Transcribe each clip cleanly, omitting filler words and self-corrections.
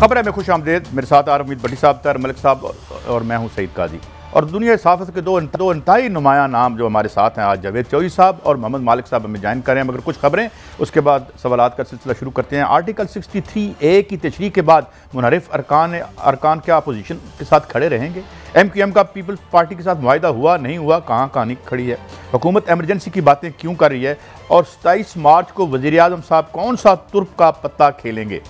खबर में खुश आमदेद। मेरे साथ आरमीद भट्टी साहब, तर मलिक साहब और मैं हूं सईद काजी। और दुनिया सहाफ़त के दो इंतहाई नुमाया नाम जो हमारे साथ हैं आज, जावेद चौधरी साहब और मोहम्मद मालिक साहब हमें ज्वाइन करें। मगर कुछ खबरें, उसके बाद सवालात का सिलसिला शुरू करते हैं। आर्टिकल 63A की तशरीह के बाद मुनहरिफ अरकान क्या अपोजिशन के साथ खड़े रहेंगे? MQM का पीपल्स पार्टी के साथ मुआहिदा हुआ नहीं हुआ, कहाँ कहानी खड़ी है? हुकूमत एमरजेंसी की बातें क्यों कर रही है? और 27 मार्च को वज़ीर आज़म साहब कौन सा तुर्क का पत्ता खेलेंगे?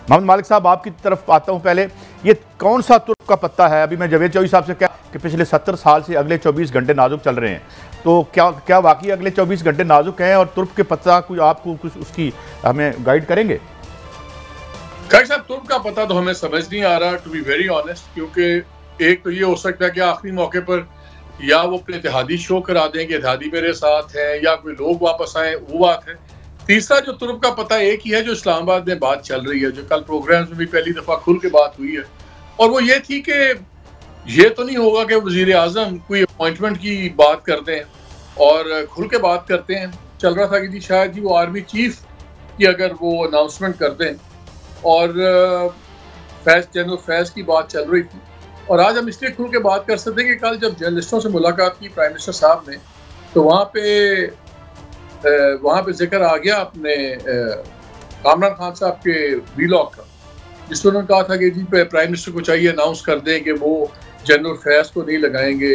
मोहम्मद मालिक साहब, आपकी तरफ आता हूँ। पहले ये कौन सा तुर्क का पत्ता है? अभी मैं जावेद चौधरी साहब से क्या कि पिछले 70 साल से अगले 24 घंटे नाजुक चल रहे हैं, तो क्या वाकई अगले 24 घंटे नाजुक हैं? और तुर्क के पत्ता कुछ आपको कुछ उसकी हमें गाइड करेंगे? खैर साहब, तुर्क का पता तो हमें समझ नहीं आ रहा, टू बी वेरी ऑनेस्ट। क्योंकि एक तो ये हो सकता है कि आखिरी मौके पर या वो अपने इत्तेहादी शो करा दें कि इत्तेहादी मेरे साथ है, या कोई लोग वापस आए, वो बात है। तीसरा जो तुर्क का पता एक ही है जो इस्लामाबाद में बात चल रही है, जो कल प्रोग्राम्स में भी पहली दफा खुल के बात हुई है, और वो ये थी कि ये तो नहीं होगा कि वजीर आजम कोई अपॉइंटमेंट की बात करते हैं और खुल के बात करते हैं। चल रहा था कि जी शायद जी वो आर्मी चीफ की अगर वो अनाउंसमेंट करते हैं, और जनरल फैज़ की बात चल रही थी। और आज हम इसलिए खुल के बात कर सकते हैं कि कल जब जर्नलिस्टों से मुलाकात की प्राइम मिनिस्टर साहब ने, तो वहाँ पे जिक्र आ गया अपने कामरान खान साहब के वीलॉग का, जिसमें उन्होंने कहा था कि जी प्राइम मिनिस्टर को चाहिए अनाउंस कर दें कि वो जनरल फैज़ को नहीं लगाएंगे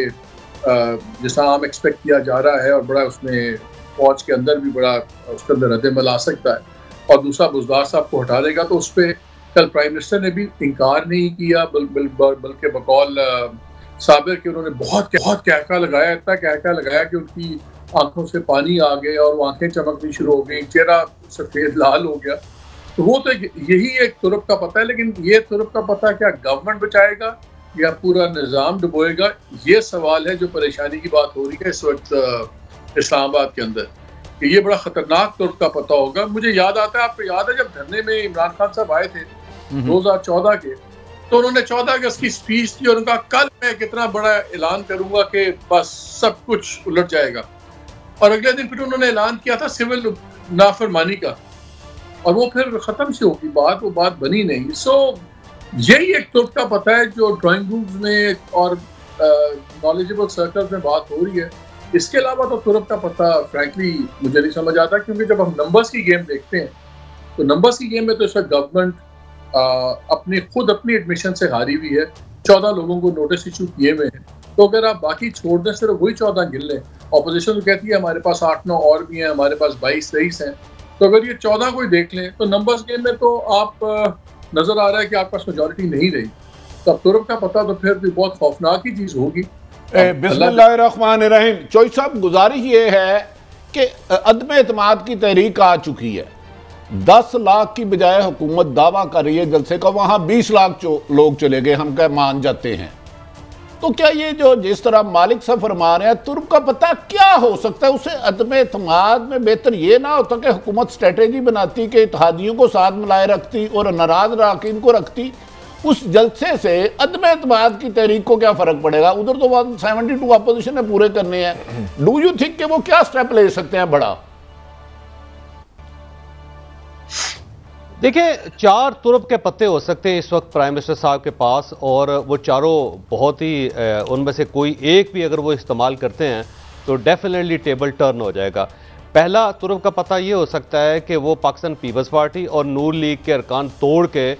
जैसा आम एक्सपेक्ट किया जा रहा है, और बड़ा उसमें फौज के अंदर भी बड़ा उसके अंदर रद्दमल आ सकता है, और दूसरा बुज़दार साहब को हटा देगा। तो उस पर कल प्राइम मिनिस्टर ने भी इनकार नहीं किया, बल्कि बकौल साबिर के उन्होंने बहुत कहका लगाया, इतना कहका लगाया कि उनकी आंखों से पानी आ गया और वो आंखें चमकनी शुरू हो गई, चेहरा सफ़ेद लाल हो गया। तो वो तो यही एक तुर्क का पता है। लेकिन ये तुर्क का पता क्या गवर्नमेंट बचाएगा या पूरा निज़ाम डुबोएगा, ये सवाल है जो परेशानी की बात हो रही है इस वक्त इस्लामाबाद के अंदर, कि ये बड़ा ख़तरनाक तुर्क का पता होगा। मुझे याद आता है, आपको याद है जब धरने में इमरान खान साहब आए थे 2014 के, तो उन्होंने 14 अगस्त की स्पीच दी और उनका कल मैं कितना बड़ा ऐलान करूंगा कि बस सब कुछ उलट जाएगा। और अगले दिन फिर उन्होंने ऐलान किया था सिविल नाफरमानी का, और वो फिर ख़त्म से होगी बात, वो बात बनी नहीं। सो यही एक तुर्क का पता है जो ड्राइंग रूम्स में और नॉलेजेबल सर्कल्स में बात हो रही है। इसके अलावा तो तुर्क का पता फ्रैंकली मुझे नहीं समझ आता, क्योंकि जब हम नंबर्स की गेम देखते हैं तो नंबर्स की गेम में तो इस वक्त गवर्नमेंट अपनी एडमिशन से हारी हुई है। 14 लोगों को नोटिस इशू किए हुए हैं, तो अगर आप बाकी छोड़ दें, सिर्फ वही 14 गिन लें, ऑपोजिशन तो कहती है हमारे पास 8-9 और भी हैं, हमारे पास 22-23 हैं, तो अगर ये 14 कोई देख लें तो नंबर्स गेम में तो आप नजर आ रहा है कि आपके पास मेजॉरिटी नहीं रही। तो अब तुर्क का पता तो फिर भी बहुत खौफनाक ही चीज होगी। बिस्मिल्लाहिर्रहमानिर्रहीम। चौधरी साहब, गुजारिश ये है कि अदम एतमाद की तहरीक आ चुकी है। 10 लाख की बजाय हुकूमत दावा कर रही है जलसे का, वहां 20 लाख लोग चले गए, हम क्या मान जाते हैं। तो क्या ये जो जिस तरह मालिक साहब फरमा रहे हैं, तुर्क का पता क्या हो सकता है? उसे अदम एतमाद में बेहतर ये ना होता कि हुकूमत स्ट्रेटेजी बनाती कि इत्तेहादियों को साथ मिलाए रखती और नाराज अरकान को रखती। उस जलसे से अदम एतमाद की तहरीक को क्या फर्क पड़ेगा? उधर तो 172 अपोजिशन ने पूरे करने हैं। डू यू थिंक कि वो क्या स्टेप ले सकते हैं बड़ा? देखिए, 4 तुर्क के पत्ते हो सकते हैं इस वक्त प्राइम मिनिस्टर साहब के पास, और वो चारों बहुत ही उनमें से कोई एक भी अगर वो इस्तेमाल करते हैं तो डेफिनेटली टेबल टर्न हो जाएगा। पहला तुर्क का पता ये हो सकता है कि वो पाकिस्तान पीपल्स पार्टी और नूर लीग के अरकान तोड़ के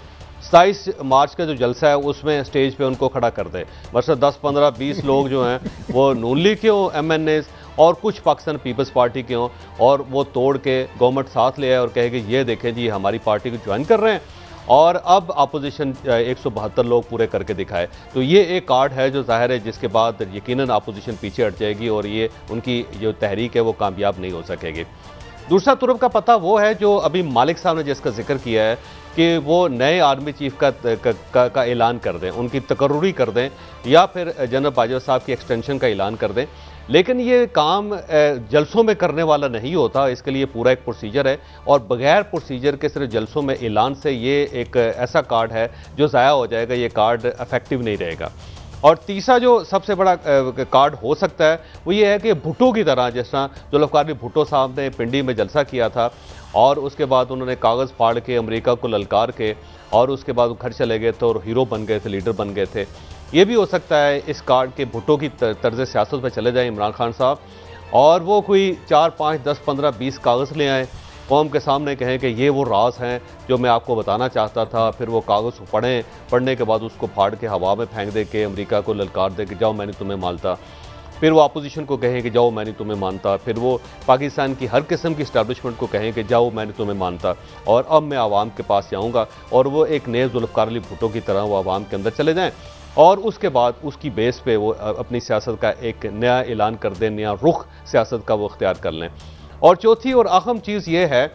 27 मार्च का जो जलसा है उसमें स्टेज पे उनको खड़ा कर दे। मतलब 10, 15, 20 लोग जो हैं वो नून लीग के हों, MNAs, और कुछ पाकिस्तान पीपल्स पार्टी के हों, और वो तोड़ के गवर्नमेंट साथ ले आए और कहे कि ये देखें जी हमारी पार्टी को ज्वाइन कर रहे हैं, और अब अपोजिशन 172 लोग पूरे करके दिखाए। तो ये एक कार्ड है जो जाहिर है जिसके बाद यकीनन अपोजिशन पीछे हट जाएगी और ये उनकी जो तहरीक है वो कामयाब नहीं हो सकेगी। दूसरा तुर्क का पता वो है जो अभी मालिक साहब ने जिसका जिक्र किया है कि वो नए आर्मी चीफ का ऐलान कर दें, उनकी तकर्रुरी कर दें, या फिर जनरल बाजवा साहब की एक्सटेंशन का ऐलान कर दें। लेकिन ये काम जलसों में करने वाला नहीं होता, इसके लिए पूरा एक प्रोसीजर है, और बगैर प्रोसीजर के सिर्फ जलसों में ऐलान से ये एक ऐसा कार्ड है जो ज़ाया हो जाएगा, ये कार्ड इफेक्टिव नहीं रहेगा। और तीसरा जो सबसे बड़ा कार्ड हो सकता है वो ये है कि भुट्टो की तरह, जिस तरह जुल्फ़िकार अली भुट्टो साहब ने पिंडी में जलसा किया था और उसके बाद उन्होंने कागज़ फाड़ के अमेरिका को ललकार के और उसके बाद वो घर चले गए थे और हीरो बन गए थे, लीडर बन गए थे। ये भी हो सकता है इस कार्ड के भुट्टो की तर्ज सियासत पर चले जाएँ इमरान खान साहब और वो कोई 4, 5, 10, 15, 20 कागज़ ले आए, कौम के सामने कहें कि ये वो राज हैं जो मैं आपको बताना चाहता था, फिर वो कागज़ पढ़ने के बाद उसको फाड़ के हवा में फेंक दे के अमेरिका को ललकार दे कि जाओ मैं नहीं तुम्हें मानता, फिर वो अपोजिशन को कहें कि जाओ मैं नहीं तुम्हें मानता, फिर वो पाकिस्तान की हर किस्म की इस्टेब्लिशमेंट को कहें कि जाओ मैं नहीं तुम्हें मानता और अब मैं आवाम के पास जाऊँगा और वो एक नए जुल्फ़िकार अली भुट्टो की तरह वो आवाम के अंदर चले जाएँ और उसके बाद उसकी बेस पे वो अपनी सियासत का एक नया ऐलान कर दें, नया रुख सियासत का वो इख्तियार कर लें। और चौथी और अहम चीज़ ये है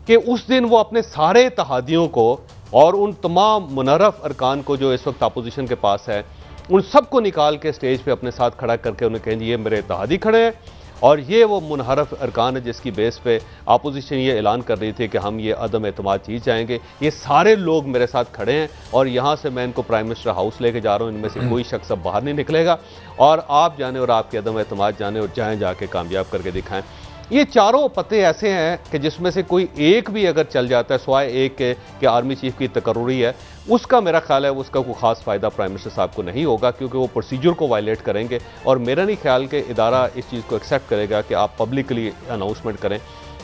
कि उस दिन वो अपने सारे इत्तेहादियों को और उन तमाम मुनर्रफ अरकान को जो इस वक्त अपोजिशन के पास है, उन सबको निकाल के स्टेज पे अपने साथ खड़ा करके उन्हें कहें ये मेरे इत्तेहादी खड़े हैं और ये वो मुनहरफ अरकान है जिसकी बेस पे अपोजिशन ये ऐलान कर रही थी कि हम ये अदम एतमाद जीत जाएंगे, ये सारे लोग मेरे साथ खड़े हैं और यहाँ से मैं इनको प्राइम मिनिस्टर हाउस लेके जा रहा हूँ, इनमें से कोई शख्स अब बाहर नहीं निकलेगा और आप जाने और आपके अदम एतमाद जाने और जाएँ जाके कामयाब करके दिखाएं। ये चारों पत्ते ऐसे हैं कि जिसमें से कोई एक भी अगर चल जाता है, सिवाय एक के आर्मी चीफ की तकर्रुरी है, उसका मेरा ख्याल है उसका कोई खास फ़ायदा प्राइम मिनिस्टर साहब को नहीं होगा क्योंकि वो प्रोसीजर को वायलेट करेंगे और मेरा नहीं ख्याल कि इदारा इस चीज़ को एक्सेप्ट करेगा कि आप पब्लिकली अनाउंसमेंट करें।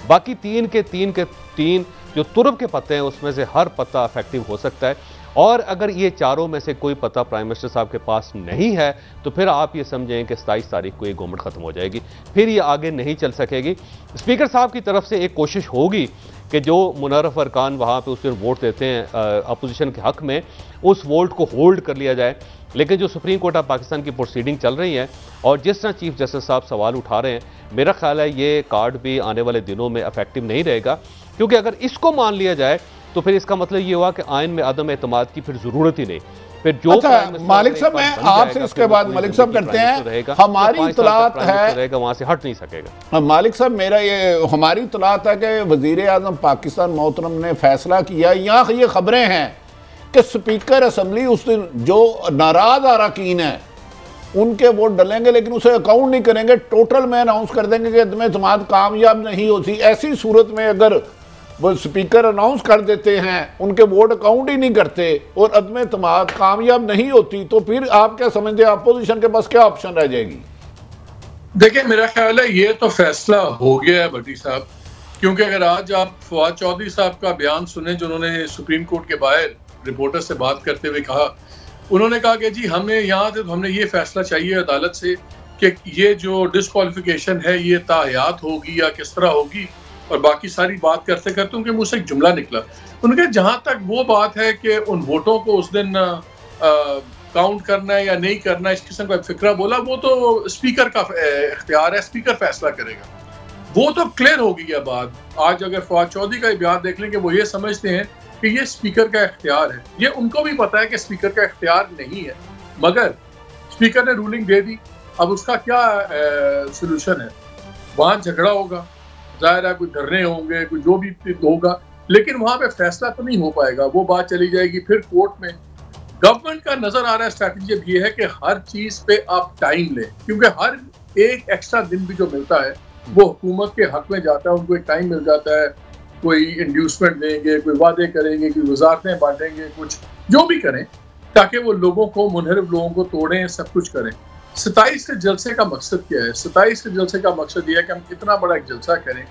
बाकी तीन के तीन जो तुरब के पत्ते हैं उसमें से हर पत्ता इफेक्टिव हो सकता है और अगर ये चारों में से कोई पता प्राइम मिनिस्टर साहब के पास नहीं है तो फिर आप ये समझें कि 27 तारीख को ये गवर्नमेंट ख़त्म हो जाएगी, फिर ये आगे नहीं चल सकेगी। स्पीकर साहब की तरफ से एक कोशिश होगी कि जो मुनर्रफ अरकान वहाँ पे उस दिन वोट देते हैं अपोजिशन के हक़ में, उस वोट को होल्ड कर लिया जाए। लेकिन जो सुप्रीम कोर्ट ऑफ पाकिस्तान की प्रोसीडिंग चल रही है और जिस तरह चीफ जस्टिस साहब सवाल उठा रहे हैं, मेरा ख्याल है ये कार्ड भी आने वाले दिनों में इफेक्टिव नहीं रहेगा क्योंकि अगर इसको मान लिया जाए तो फिर इसका मतलब ये हुआ कि आइन में अदम एतमाद की फिर जरूरत ही नहीं। फिर जो मालिक साहब मैं आपसे इसके बाद मालिक साहब करते हैं, हमारी इतलात है वहां से हट नहीं सकेगा। मालिक साहब मेरा ये हमारी इतलात है कि वजीर आजम पाकिस्तान मोहतरम ने फैसला किया, यहाँ ये खबरें हैं कि स्पीकर असम्बली उस दिन जो नाराज अरकान है उनके वोट डलेंगे लेकिन उसे अकाउंट नहीं करेंगे, टोटल में अनाउंस कर देंगे कि अदम एतमाद कामयाब नहीं होती। ऐसी सूरत में अगर वो स्पीकर अनाउंस कर देते हैं, उनके वोट अकाउंट ही नहीं करते और अदम एतमाद कामयाब नहीं होती तो फिर आप क्या समझते हैं अपोजिशन के पास क्या ऑप्शन रह जाएगी? देखिए मेरा ख्याल है ये तो फैसला हो गया है भट्टी साहब, क्योंकि अगर आज आप फवाद चौधरी साहब का बयान सुने जो उन्होंने सुप्रीम कोर्ट के बाहर रिपोर्टर से बात करते हुए कहा, उन्होंने कहा कि जी हमें यहाँ से हमने ये फैसला चाहिए अदालत से कि ये जो डिस्क्वालिफिकेशन है ये ताहयात होगी या किस तरह होगी, और बाकी सारी बात करते करते उनके मुंह से एक जुमला निकला। उनके जहां तक वो बात है कि उन वोटों को उस दिन काउंट करना है या नहीं करना, इस किस्म का फिक्रा बोला, वो तो स्पीकर का इख्तियार है, स्पीकर फैसला करेगा। वो तो क्लियर हो गई है बात। आज अगर फवाद चौधरी का बयान देख लें कि वो ये समझते हैं कि ये स्पीकर का इख्तियार है, ये उनको भी पता है कि स्पीकर का इख्तियार नहीं है, मगर स्पीकर ने रूलिंग दे दी। अब उसका क्या सोल्यूशन है? वहां झगड़ा होगा, जाहिर है कोई धरने होंगे, कोई जो भी होगा, लेकिन वहां पे फैसला तो नहीं हो पाएगा। वो बात चली जाएगी फिर कोर्ट में। गवर्नमेंट का नजर आ रहा है स्ट्रैटेजी ये है कि हर चीज पे आप टाइम लें, क्योंकि हर एक एक्स्ट्रा दिन भी जो मिलता है वो हुकूमत के हक में जाता है। उनको एक टाइम मिल जाता है, कोई इंड्यूसमेंट देंगे, कोई वादे करेंगे, कोई वजारतें बांटेंगे, कुछ जो भी करें ताकि वो लोगों को, मुनहरिफ लोगों को तोड़ें, सब कुछ करें। 27 के जलसे का मकसद क्या है? 27 के जलसे का मकसद ये है कि हम इतना बड़ा एक जलसा करें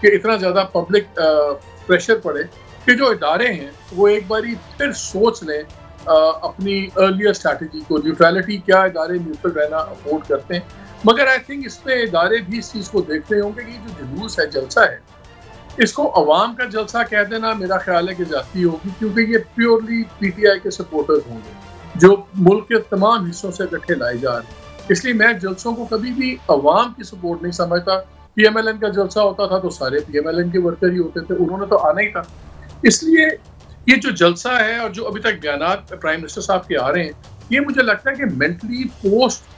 कि इतना ज़्यादा पब्लिक प्रेशर पड़े कि जो इदारे हैं वो एक बारी फिर सोच लें अपनी अर्लियर स्ट्रैटेजी को। न्यूट्रलिटी, क्या इदारे न्यूट्रल रहना अफोर्ड करते हैं? मगर आई थिंक इस पे इदारे भी इस चीज़ को देख रहे होंगे कि जो जुलूस है, जलसा है, इसको अवाम का जलसा कह देना मेरा ख्याल है कि ज़्यादती होगी, क्योंकि ये प्योरली PTI के सपोर्टर्स होंगे जो मुल्क के तमाम हिस्सों से इकट्ठे लाए जा रहे हैं। इसलिए मैं जलसों को कभी भी अवाम की सपोर्ट नहीं समझता। PMLN का जलसा होता था तो सारे PMLN के वर्कर ही होते थे, उन्होंने तो आना ही था। इसलिए ये जो जलसा है और जो अभी तक बयानात प्राइम मिनिस्टर साहब के आ रहे हैं, ये मुझे लगता है कि मेंटली पोस्ट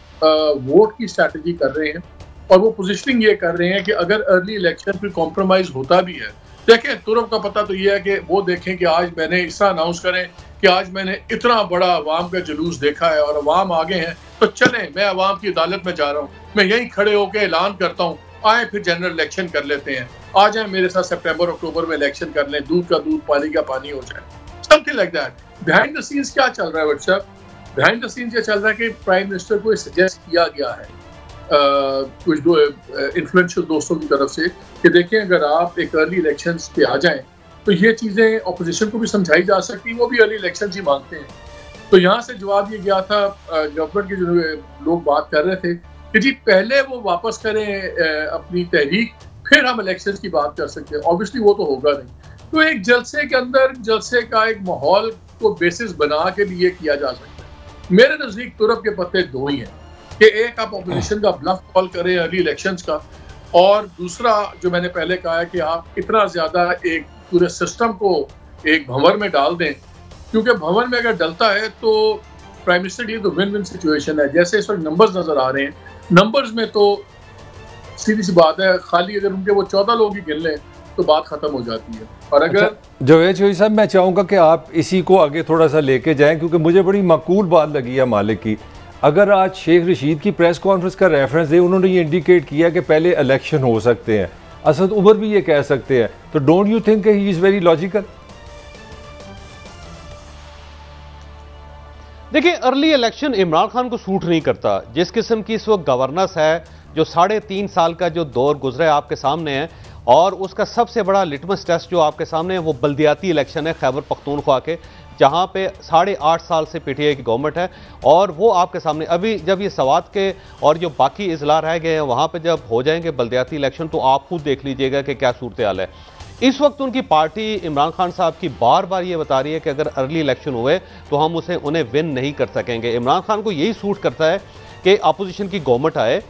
वोट की स्ट्रैटेजी कर रहे हैं और वो पोजिशनिंग ये कर रहे हैं कि अगर अर्ली इलेक्शन फिर कॉम्प्रोमाइज होता भी है देखें तुरब का पता तो ये है कि वो देखें कि आज मैंने ऐसा अनाउंस करें कि आज मैंने इतना बड़ा अवाम का जुलूस देखा है और अवाम आगे हैं, तो चलें मैं अवाम की अदालत में जा रहा हूँ, मैं यहीं खड़े होकर ऐलान करता हूँ, आए फिर जनरल इलेक्शन कर लेते हैं, आ जाए मेरे साथ सितंबर अक्टूबर में इलेक्शन कर लें, दूध का दूध पानी का पानी हो जाए, something like that. Behind the scenes क्या चल रहा है व्हाट्सएप? बिहाइंड द सीन्स ये चल रहा है कि प्राइम मिनिस्टर को सजेस्ट किया गया है कुछ दो इन्फ्लुएंशियल दोस्तों की तरफ से कि देखें अगर आप एक अर्ली इलेक्शंस पे आ जाएं तो ये चीज़ें अपोजिशन को भी समझाई जा सकती, वो भी अर्ली इलेक्शंस ही मांगते हैं। तो यहाँ से जवाब ये गया था, गवर्नमेंट के जो लोग बात कर रहे थे कि जी पहले वो वापस करें अपनी तहरीक, फिर हम इलेक्शंस की बात कर सकते हैं। ऑब्वियसली वो तो होगा नहीं, तो एक जलसे के अंदर जलसे का एक माहौल को बेसिस बना के लिए किया जा सकता है। मेरे नज़दीक तुरब के पत्ते दो ही हैं कि एक आप अपोजिशन का ब्लफ कॉल करें अर्ली इलेक्शंस का, और दूसरा जो मैंने पहले कहा है कि आप इतना ज़्यादा एक पूरे सिस्टम को एक भंवर में डाल दें, क्योंकि भंवर में अगर डलता है तो प्राइम मिनिस्टर के लिए तो विन विन सिचुएशन है। जैसे इस वक्त नंबर्स नजर आ रहे हैं, नंबर्स में तो सीधी सी बात है, खाली अगर उनके वो 14 लोग ही गिन लें तो बात खत्म हो जाती है। और अगर जावेद चौधरी साहब, मैं चाहूँगा कि आप इसी को आगे थोड़ा सा लेके जाएं, क्योंकि मुझे बड़ी माकूल बात लगी है मालिक की। अगर आज शेख रशीद की प्रेस कॉन्फ्रेंस का रेफरेंस दे, उन्होंने ये इंडिकेट किया कि पहले इलेक्शन हो सकते हैं, असद उमर भी ये कह सकते हैं, तो don't you think he is very logical? देखिए, अर्ली इलेक्शन इमरान खान को सूट नहीं करता। जिस किस्म की इस वक्त गवर्नेंस है, जो 3.5 साल का जो दौर गुजरा है आपके सामने है, और उसका सबसे बड़ा लिटमस टेस्ट जो आपके सामने है वो बल्दियाती इलेक्शन है खैबर पख्तूनख्वा के, जहां पे 8.5 साल से पीटीआई की गवर्नमेंट है। और वो आपके सामने अभी जब ये सवात के और जो बाकी इजला रह गए हैं वहां पे जब हो जाएंगे बल्दियाती इलेक्शन, तो आप खुद देख लीजिएगा कि क्या सूरत हाल है। इस वक्त उनकी पार्टी इमरान खान साहब की बार बार ये बता रही है कि अगर अर्ली इलेक्शन हुए तो हम उन्हें विन नहीं कर सकेंगे। इमरान खान को यही सूट करता है कि अपोजिशन की गवर्नमेंट आए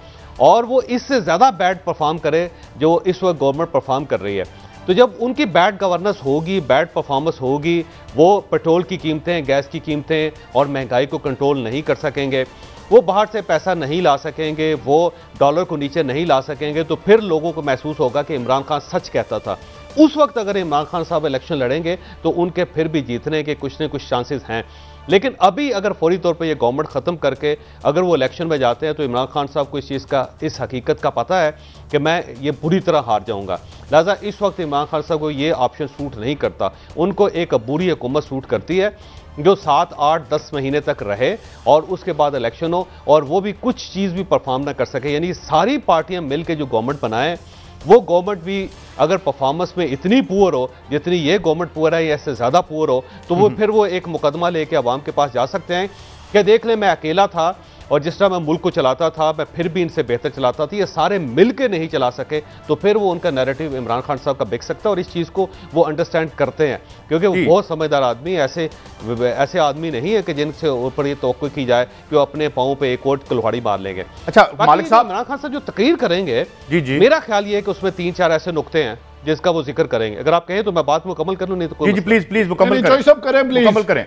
और वो इससे ज़्यादा बैड परफॉर्म करे जो इस वक्त गवर्नमेंट परफॉर्म कर रही है। तो जब उनकी बैड गवर्नेंस होगी, बैड परफॉर्मेंस होगी, वो पेट्रोल की कीमतें, गैस की कीमतें और महंगाई को कंट्रोल नहीं कर सकेंगे, वो बाहर से पैसा नहीं ला सकेंगे, वो डॉलर को नीचे नहीं ला सकेंगे, तो फिर लोगों को महसूस होगा कि इमरान खान सच कहता था। उस वक्त अगर इमरान खान साहब इलेक्शन लड़ेंगे तो उनके फिर भी जीतने के कुछ न कुछ चांसेस हैं। लेकिन अभी अगर फौरी तौर पे ये गवर्नमेंट ख़त्म करके अगर वो इलेक्शन में जाते हैं तो इमरान खान साहब को इस चीज़ का, इस हकीकत का पता है कि मैं ये बुरी तरह हार जाऊंगा। लिहाजा इस वक्त इमरान खान साहब को ये ऑप्शन सूट नहीं करता। उनको एक बुरी हुकूमत सूट करती है जो 7, 8, 10 महीने तक रहे और उसके बाद इलेक्शन हो और वो भी कुछ चीज़ भी परफॉर्म ना कर सके। यानी सारी पार्टियां मिल के जो गवर्नमेंट बनाएं, वो गवर्नमेंट भी अगर परफॉर्मेंस में इतनी पुअर हो जितनी ये गवर्नमेंट पुअर है या इससे ज़्यादा पुअर हो, तो वो फिर वो एक मुकदमा लेके अवाम के पास जा सकते हैं कि देख ले मैं अकेला था और जिस तरह मैं मुल्क को चलाता था मैं फिर भी इनसे बेहतर चलाता था। ये सारे मिल के नहीं चला सके, तो फिर वो उनका नैरेटिव इमरान खान साहब का बिक सकता है। और इस चीज़ को वो अंडरस्टैंड करते हैं क्योंकि वो बहुत समझदार आदमी, ऐसे आदमी नहीं है कि जिनसे ऊपर ये तवक्को की जाए कि वो अपने पाँव पे एक और कुल्हाड़ी मार लेंगे। अच्छा मालिक साहब, इमरान खान साहब जो तकरीर करेंगे, जी मेरा ख्याल ये है कि उसमें 3-4 ऐसे नुक्ते हैं जिसका वो जिक्र करेंगे। अगर आप कहें तो मैं बात मुकम्मल कर लूं, नहीं तो कोई जी प्लीज प्लीज मुकम्मल करें।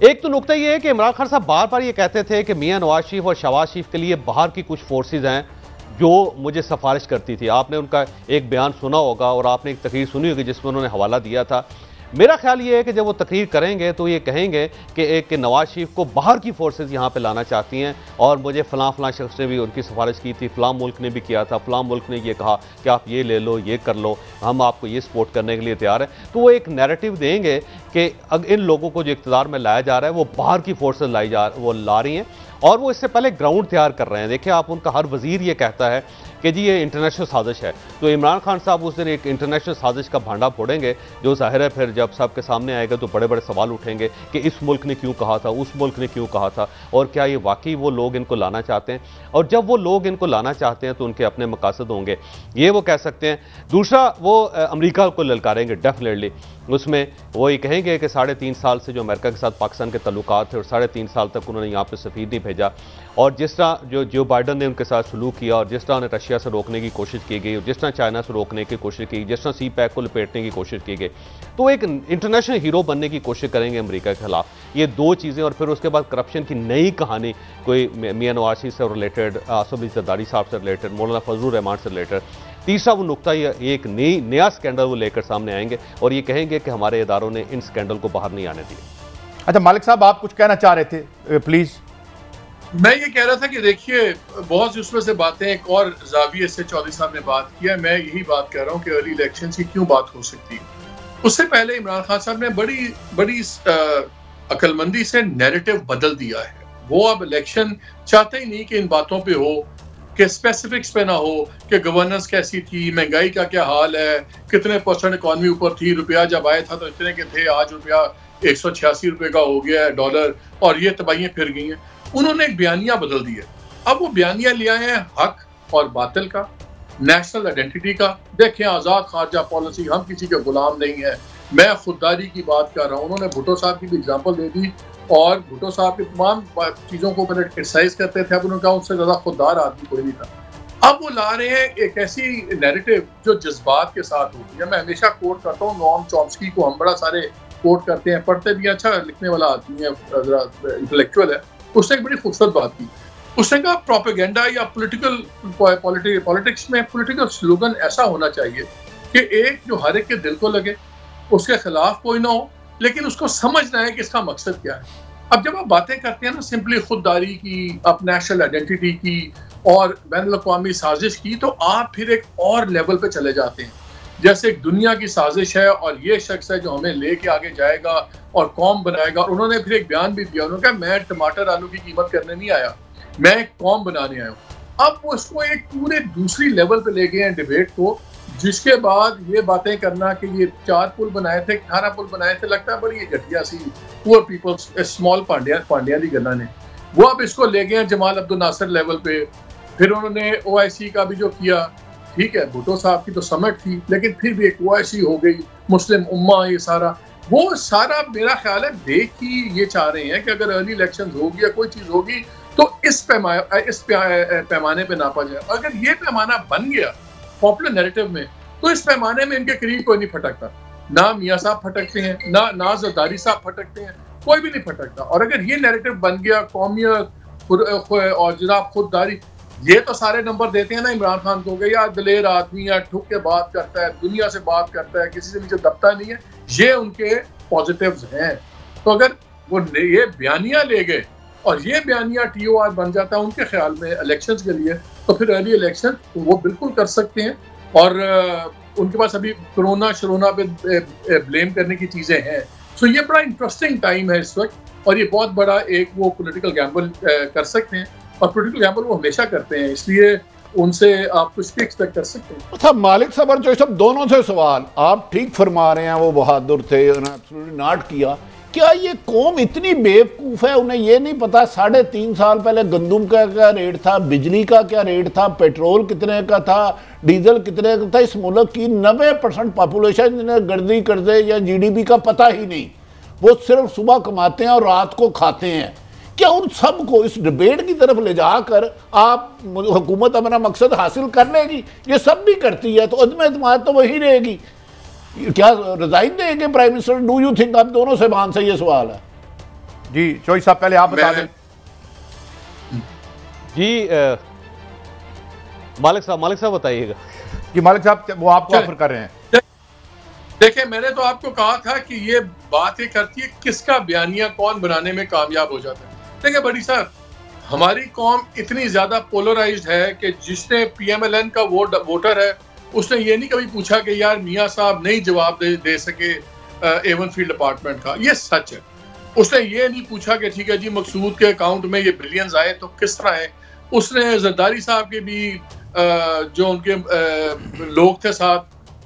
एक तो नुकता यह है कि इमरान खान साहब बार बार ये कहते थे कि मियां नवाज शरीफ और शहबाज शरीफ के लिए बाहर की कुछ फोर्सेज हैं जो मुझे सिफारिश करती थी। आपने उनका एक बयान सुना होगा और आपने एक तकरीर सुनी होगी जिसमें उन्होंने हवाला दिया था। मेरा ख्याल ये है कि जब वो तकरीर करेंगे तो ये कहेंगे कि नवाज शरीफ को बाहर की फोर्सेज यहाँ पे लाना चाहती हैं और मुझे फ़लाँ शख्स ने भी उनकी सिफारिश की थी, फ़लाँ मुल्क ने भी किया था, फ़लाँ मुल्क ने ये कहा कि आप ये ले लो, ये कर लो, हम आपको ये सपोर्ट करने के लिए तैयार हैं। तो वो एक नैरेटिव देंगे कि इन लोगों को जो इक़्तिदार में लाया जा रहा है वो बाहर की फोर्सेज वो ला रही हैं और वो इससे पहले ग्राउंड तैयार कर रहे हैं। देखिए आप, उनका हर वजीर ये कहता है कि जी ये इंटरनेशनल साजिश है, तो इमरान खान साहब उस दिन एक इंटरनेशनल साजिश का भांडा फोड़ेंगे जो जाहिर है फिर जब सबके सामने आएगा तो बड़े बड़े सवाल उठेंगे कि इस मुल्क ने क्यों कहा था, उस मुल्क ने क्यों कहा था, और क्या ये वाकई वो लोग इनको लाना चाहते हैं। और जब वो लोग इनको लाना चाहते हैं तो उनके अपने मकासद होंगे, ये वो कह सकते हैं। दूसरा, वो अमेरिका को ललकारेंगे डेफिनेटली। उसमें वो ये कहेंगे कि 3.5 साल से जो अमेरिका के साथ पाकिस्तान के ताल्लुकात थे और 3.5 साल तक उन्होंने यहाँ पर सफीर नहीं भेजा, और जिस तरह जो बाइडन ने उनके साथ सलूक किया और जिस तरह उन्हें रशिया से रोकने की कोशिश की गई, जिस तरह चाइना से रोकने की कोशिश की, जिस तरह सी पैक को लपेटने की कोशिश की गई, तो एक इंटरनेशनल हीरो बनने की कोशिश करेंगे अमेरिका के खिलाफ। ये दो चीज़ें, और फिर उसके बाद करप्शन की नई कहानी, कोई मियां नवाज शरीफ से रिलेटेड, आसिफ अली जरदारी साहब से रिलेटेड, मौलाना फजलुर रहमान से रिलेटेड। तीसरा वो नुकता, एक नया स्कैंडल वो लेकर सामने आएंगे और ये कहेंगे कि हमारे इदारों ने इन स्कैंडल को बाहर नहीं आने दिया। अच्छा मालिक साहब, आप कुछ कहना चाह रहे थे, प्लीज। मैं ये कह रहा था कि देखिए, बहुत सी उसमें से बातें एक और जाविये से चौधरी साहब ने बात किया, मैं यही बात कर रहा हूँ कि अर्ली इलेक्शन की क्यों बात हो सकती है। उससे पहले इमरान खान साहब ने बड़ी अक्लमंदी से नैरेटिव बदल दिया है। वो अब इलेक्शन चाहते ही नहीं कि इन बातों पे हो, कि स्पेसिफिक्स पे ना हो कि गवर्नेंस कैसी थी, महंगाई का क्या हाल है, कितने % इकॉनमी ऊपर थी, रुपया जब आया था तो इतने के थे, आज रुपया 186 रुपए का हो गया है डॉलर, और ये तबाहियां फिर गई हैं। उन्होंने एक बयानिया बदल दिया। अब वो बयानिया लिया है हक और बातिल का, नेशनल आइडेंटिटी का। देखें, आज़ाद खारजा पॉलिसी, हम किसी के गुलाम नहीं है। मैं खुददारी की बात कर रहा हूँ। उन्होंने भुट्टो साहब की भी एग्जाम्पल दे दी, और भुट्टो साहब की तमाम चीज़ों को पहले क्रिटिसाइज करते थे, अब उन्होंने कहा उससे ज़्यादा खुददार आदमी कोई नहीं था। अब वो ला रहे हैं एक ऐसी नैरेटिव जो जज्बात के साथ होती है। मैं हमेशा कोट करता हूँ नोम चॉम्स्की को, हम बड़ा सारे कोट करते हैं, पढ़ते भी, अच्छा लिखने वाला आदमी है, इंटेलेक्चुअल है। उसने एक बड़ी खूबसूरत बात की। उसने कहा प्रोपेगेंडा या पॉलिटिक्स में पॉलिटिकल स्लोगन ऐसा होना चाहिए कि एक जो हर एक के दिल को लगे, उसके खिलाफ कोई ना हो, लेकिन उसको समझना है कि इसका मकसद क्या है। अब जब आप बातें करते हैं ना सिंपली खुददारी की, अब नेशनल आइडेंटिटी की और बैनुल-अक़वामी साजिश की, तो आप फिर एक और लेवल पे चले जाते हैं। जैसे एक दुनिया की साजिश है और ये शख्स है जो हमें लेके आगे जाएगा और कौम बनाएगा। और उन्होंने फिर एक बयान भी दिया, उन्होंने कहा मैं टमाटर आलू की कीमत करने नहीं आया, मैं एक कौम बनाने आया हूँ। अब वो उसको एक पूरे दूसरी लेवल पे ले गए हैं डिबेट को, जिसके बाद ये बातें करना कि ये 4 पुल बनाए थे, 18 पुल बनाए थे, लगता है बड़ी घटिया सी पुअर पीपल्स स्मॉल पांड्या दी गन्ना ने। वो अब इसको ले गए हैं जमाल अब्दुल नासिर लेवल पे। फिर उन्होंने OIC का भी जो किया, ठीक है, भुट्टो साहब की तो समिट थी, लेकिन फिर भी एक OIC हो गई, मुस्लिम उम्मा, ये सारा वो सारा मेरा ख्याल है देख ही ये चाह रहे हैं कि अगर अर्ली इलेक्शन होगी या कोई चीज़ होगी तो इस पैमाने पे नापा जाए। अगर ये पैमाना बन गया पॉपुलर नैरेटिव में, तो इस पैमाने में इनके करीब कोई नहीं फटकता। ना मियाँ साहब फटकते हैं, ना जरदारी साहब फटकते हैं, कोई भी नहीं फटकता। और अगर ये नैरेटिव बन गया कौमियत और जनाब खुददारी, ये तो सारे नंबर देते हैं ना इमरान खान को कि यार दिलेर आदमी है, ठुक के बात करता है, दुनिया से बात करता है, किसी से नीचे दबता नहीं है। ये उनके पॉजिटिव्स हैं। तो अगर वो ये बयानिया ले गए और ये बयानिया TOR बन जाता है उनके ख्याल में इलेक्शंस के लिए, तो फिर अर्ली इलेक्शन वो बिल्कुल कर सकते हैं। और उनके पास अभी कोरोना पे ब्लेम करने की चीज़ें हैं। सो ये बड़ा इंटरेस्टिंग टाइम है इस वक्त, और ये बहुत बड़ा एक वो पॉलिटिकल गैम्बल कर सकते हैं, और पॉलिटिकल गैम्बल वो हमेशा करते हैं, इसलिए उनसे आप कुछ भी एक्सपेक्ट कर सकते हैं। अच्छा मालिक साहब और जो सब दोनों से सवाल, आप ठीक फरमा रहे हैं, वो बहादुर थे, उन्होंने एब्सोल्युटली नॉट किया। क्या ये कौम इतनी बेवकूफ़ है, उन्हें ये नहीं पता 3.5 साल पहले गंदम का क्या रेट था, बिजली का क्या रेट था, पेट्रोल कितने का था, डीजल कितने का था। इस मुल्क की 90% पॉपुलेशन जिन्हें गर्दी कर्जे या GDP का पता ही नहीं, वो सिर्फ सुबह कमाते हैं और रात को खाते हैं। क्या उन सब को इस डिबेट की तरफ ले जाकर आप हुकूमत अपना मकसद हासिल कर लेगी? ये सब भी करती है, तो अदम एतमाद तो वही रहेगी। क्या रिजाइन देंगे prime minister? Do you think? आप दोनों से मान से ये सवाल है जी। चौधरी साहब पहले आप बता दें जी। मालिक साहब बताइएगा कि मालिक साहब वो आपको ऑफर कर रहे हैं। देखिए, मैंने तो आपको कहा था कि ये बात ये करती है किसका बयानिया कौन बनाने में कामयाब हो जाता है। देखिए बड़ी साहब, हमारी कौम इतनी ज्यादा पोलराइज्ड है कि जिसने PMLN का वोटर है, उसने ये नहीं कभी पूछा कि यार मियाँ साहब नहीं जवाब दे सके A1 फील्ड डिपार्टमेंट का, ये सच है। उसने ये नहीं पूछा कि ठीक है जी मकसूद के अकाउंट में ये बिलियंस आए तो किस तरह है। उसने जरदारी साहब के भी जो उनके लोग थे साथ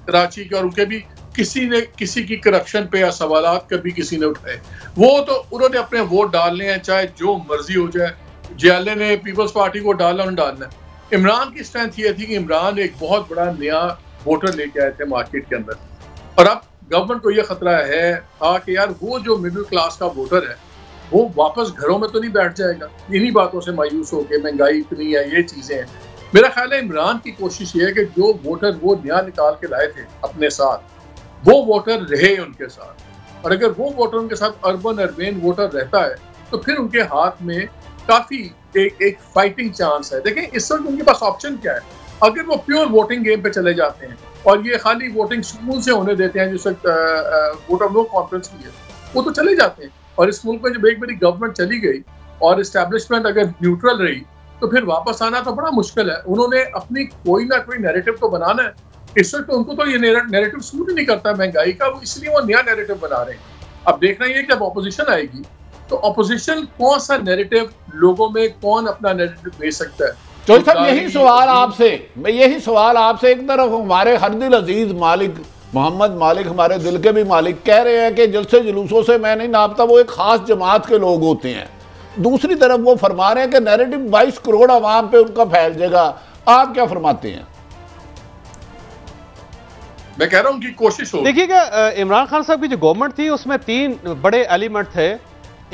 कराची के, और उनके भी किसी की करप्शन पे या सवालात कभी किसी ने उठाए, वो तो उन्होंने अपने वोट डालने हैं चाहे जो मर्जी हो जाए। जियाले ने पीपल्स पार्टी को डालना है। इमरान की स्ट्रेंथ ये थी कि इमरान एक बहुत बड़ा नया वोटर लेके आए थे मार्केट के अंदर, और अब गवर्नमेंट को ये खतरा है कि यार वो जो मिडिल क्लास का वोटर है वो वापस घरों में तो नहीं बैठ जाएगा इन्हीं बातों से मायूस होकर, महंगाई इतनी है, ये चीजें हैं। मेरा ख्याल है इमरान की कोशिश ये है कि जो वोटर वो नया निकाल के लाए थे अपने साथ, वो वोटर रहे उनके साथ, और अगर वो वोटर उनके साथ अर्बन वोटर रहता है तो फिर उनके हाथ में काफी एक फाइटिंग चांस है। देखें इस वक्त उनके पास ऑप्शन क्या है, अगर वो प्योर वोटिंग गेम पे चले जाते हैं और ये खाली वोटिंग स्कूल से होने देते हैं जिस वक्त वोट ऑफ नो कॉन्फ्रेंस की है, वो तो चले जाते हैं। और इस मुल्क में जब एक बड़ी गवर्नमेंट चली गई और इस्टेब्लिशमेंट अगर न्यूट्रल रही तो फिर वापस आना तो बड़ा मुश्किल है। उन्होंने अपनी कोई ना कोई नैरेटिव तो बनाना है। इस वक्त उनको तो ये नैरेटिव सूट ही नहीं करता महंगाई का, इसलिए वो नया नैरेटिव बना रहे हैं। अब देखना ये कि जब ऑपोजिशन आएगी तो ऑपोजिशन कौन सा नैरेटिव, लोगों में कौन अपना नैरेटिव भेज सकता है। चौधरी साहब यही सवाल आपसे, मैं यही सवाल आपसे, एक तरफ हमारे हर दिल अजीज मालिक मोहम्मद मालिक, हमारे दिल के भी मालिक, कह रहे हैं कि जलसे जुलूसों से मैं नहीं नापता, वो एक खास जमात के लोग होते हैं। दूसरी तरफ वो फरमा रहे हैं कि नैरेटिव 22 करोड़ आवाम पे उनका फैल जाएगा। आप क्या फरमाते हैं? मैं कह रहा हूं उनकी कोशिश हो। देखिएगा, इमरान खान साहब की जो गवर्नमेंट थी उसमें 3 बड़े एलिमेंट थे।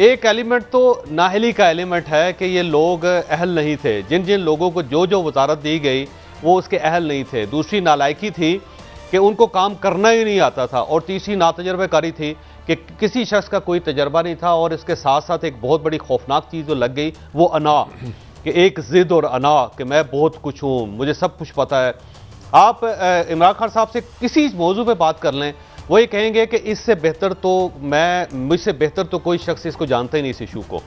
एक एलिमेंट तो नाहली का एलिमेंट है कि ये लोग अहल नहीं थे, जिन जिन लोगों को जो जो वजारत दी गई वो उसके अहल नहीं थे। दूसरी नालायकी थी कि उनको काम करना ही नहीं आता था, और तीसरी नातजर्बेकारी थी कि किसी शख्स का कोई तजर्बा नहीं था। और इसके साथ साथ एक बहुत बड़ी खौफनाक चीज़ जो लग गई वो अना, कि एक ज़िद और अना कि मैं बहुत कुछ हूँ, मुझे सब कुछ पता है। आप इमरान खान साहब से किसी मौजू पे बात कर लें, वो ये कहेंगे कि इससे बेहतर तो मुझसे बेहतर तो कोई शख्स इसको जानता ही नहीं, इस इशू को।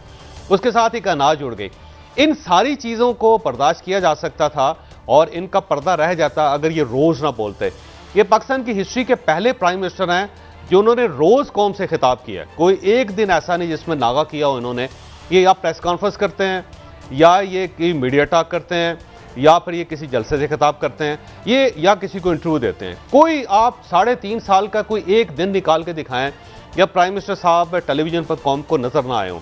उसके साथ एक अना जुड़ गई। इन सारी चीज़ों को बर्दाश्त किया जा सकता था और इनका पर्दा रह जाता अगर ये रोज़ ना बोलते। ये पाकिस्तान की हिस्ट्री के पहले प्राइम मिनिस्टर हैं जो उन्होंने रोज कौम से खिताब किया। कोई एक दिन ऐसा नहीं जिसमें नागा किया हो इन्होंने। ये या प्रेस कॉन्फ्रेंस करते हैं, या ये कि मीडिया टॉक करते हैं, या फिर ये किसी जलसे से खिताब करते हैं, ये या किसी को इंटरव्यू देते हैं। कोई आप 3.5 साल का कोई एक दिन निकाल के दिखाएं या प्राइम मिनिस्टर साहब टेलीविजन पर कौम को नजर ना आए हों।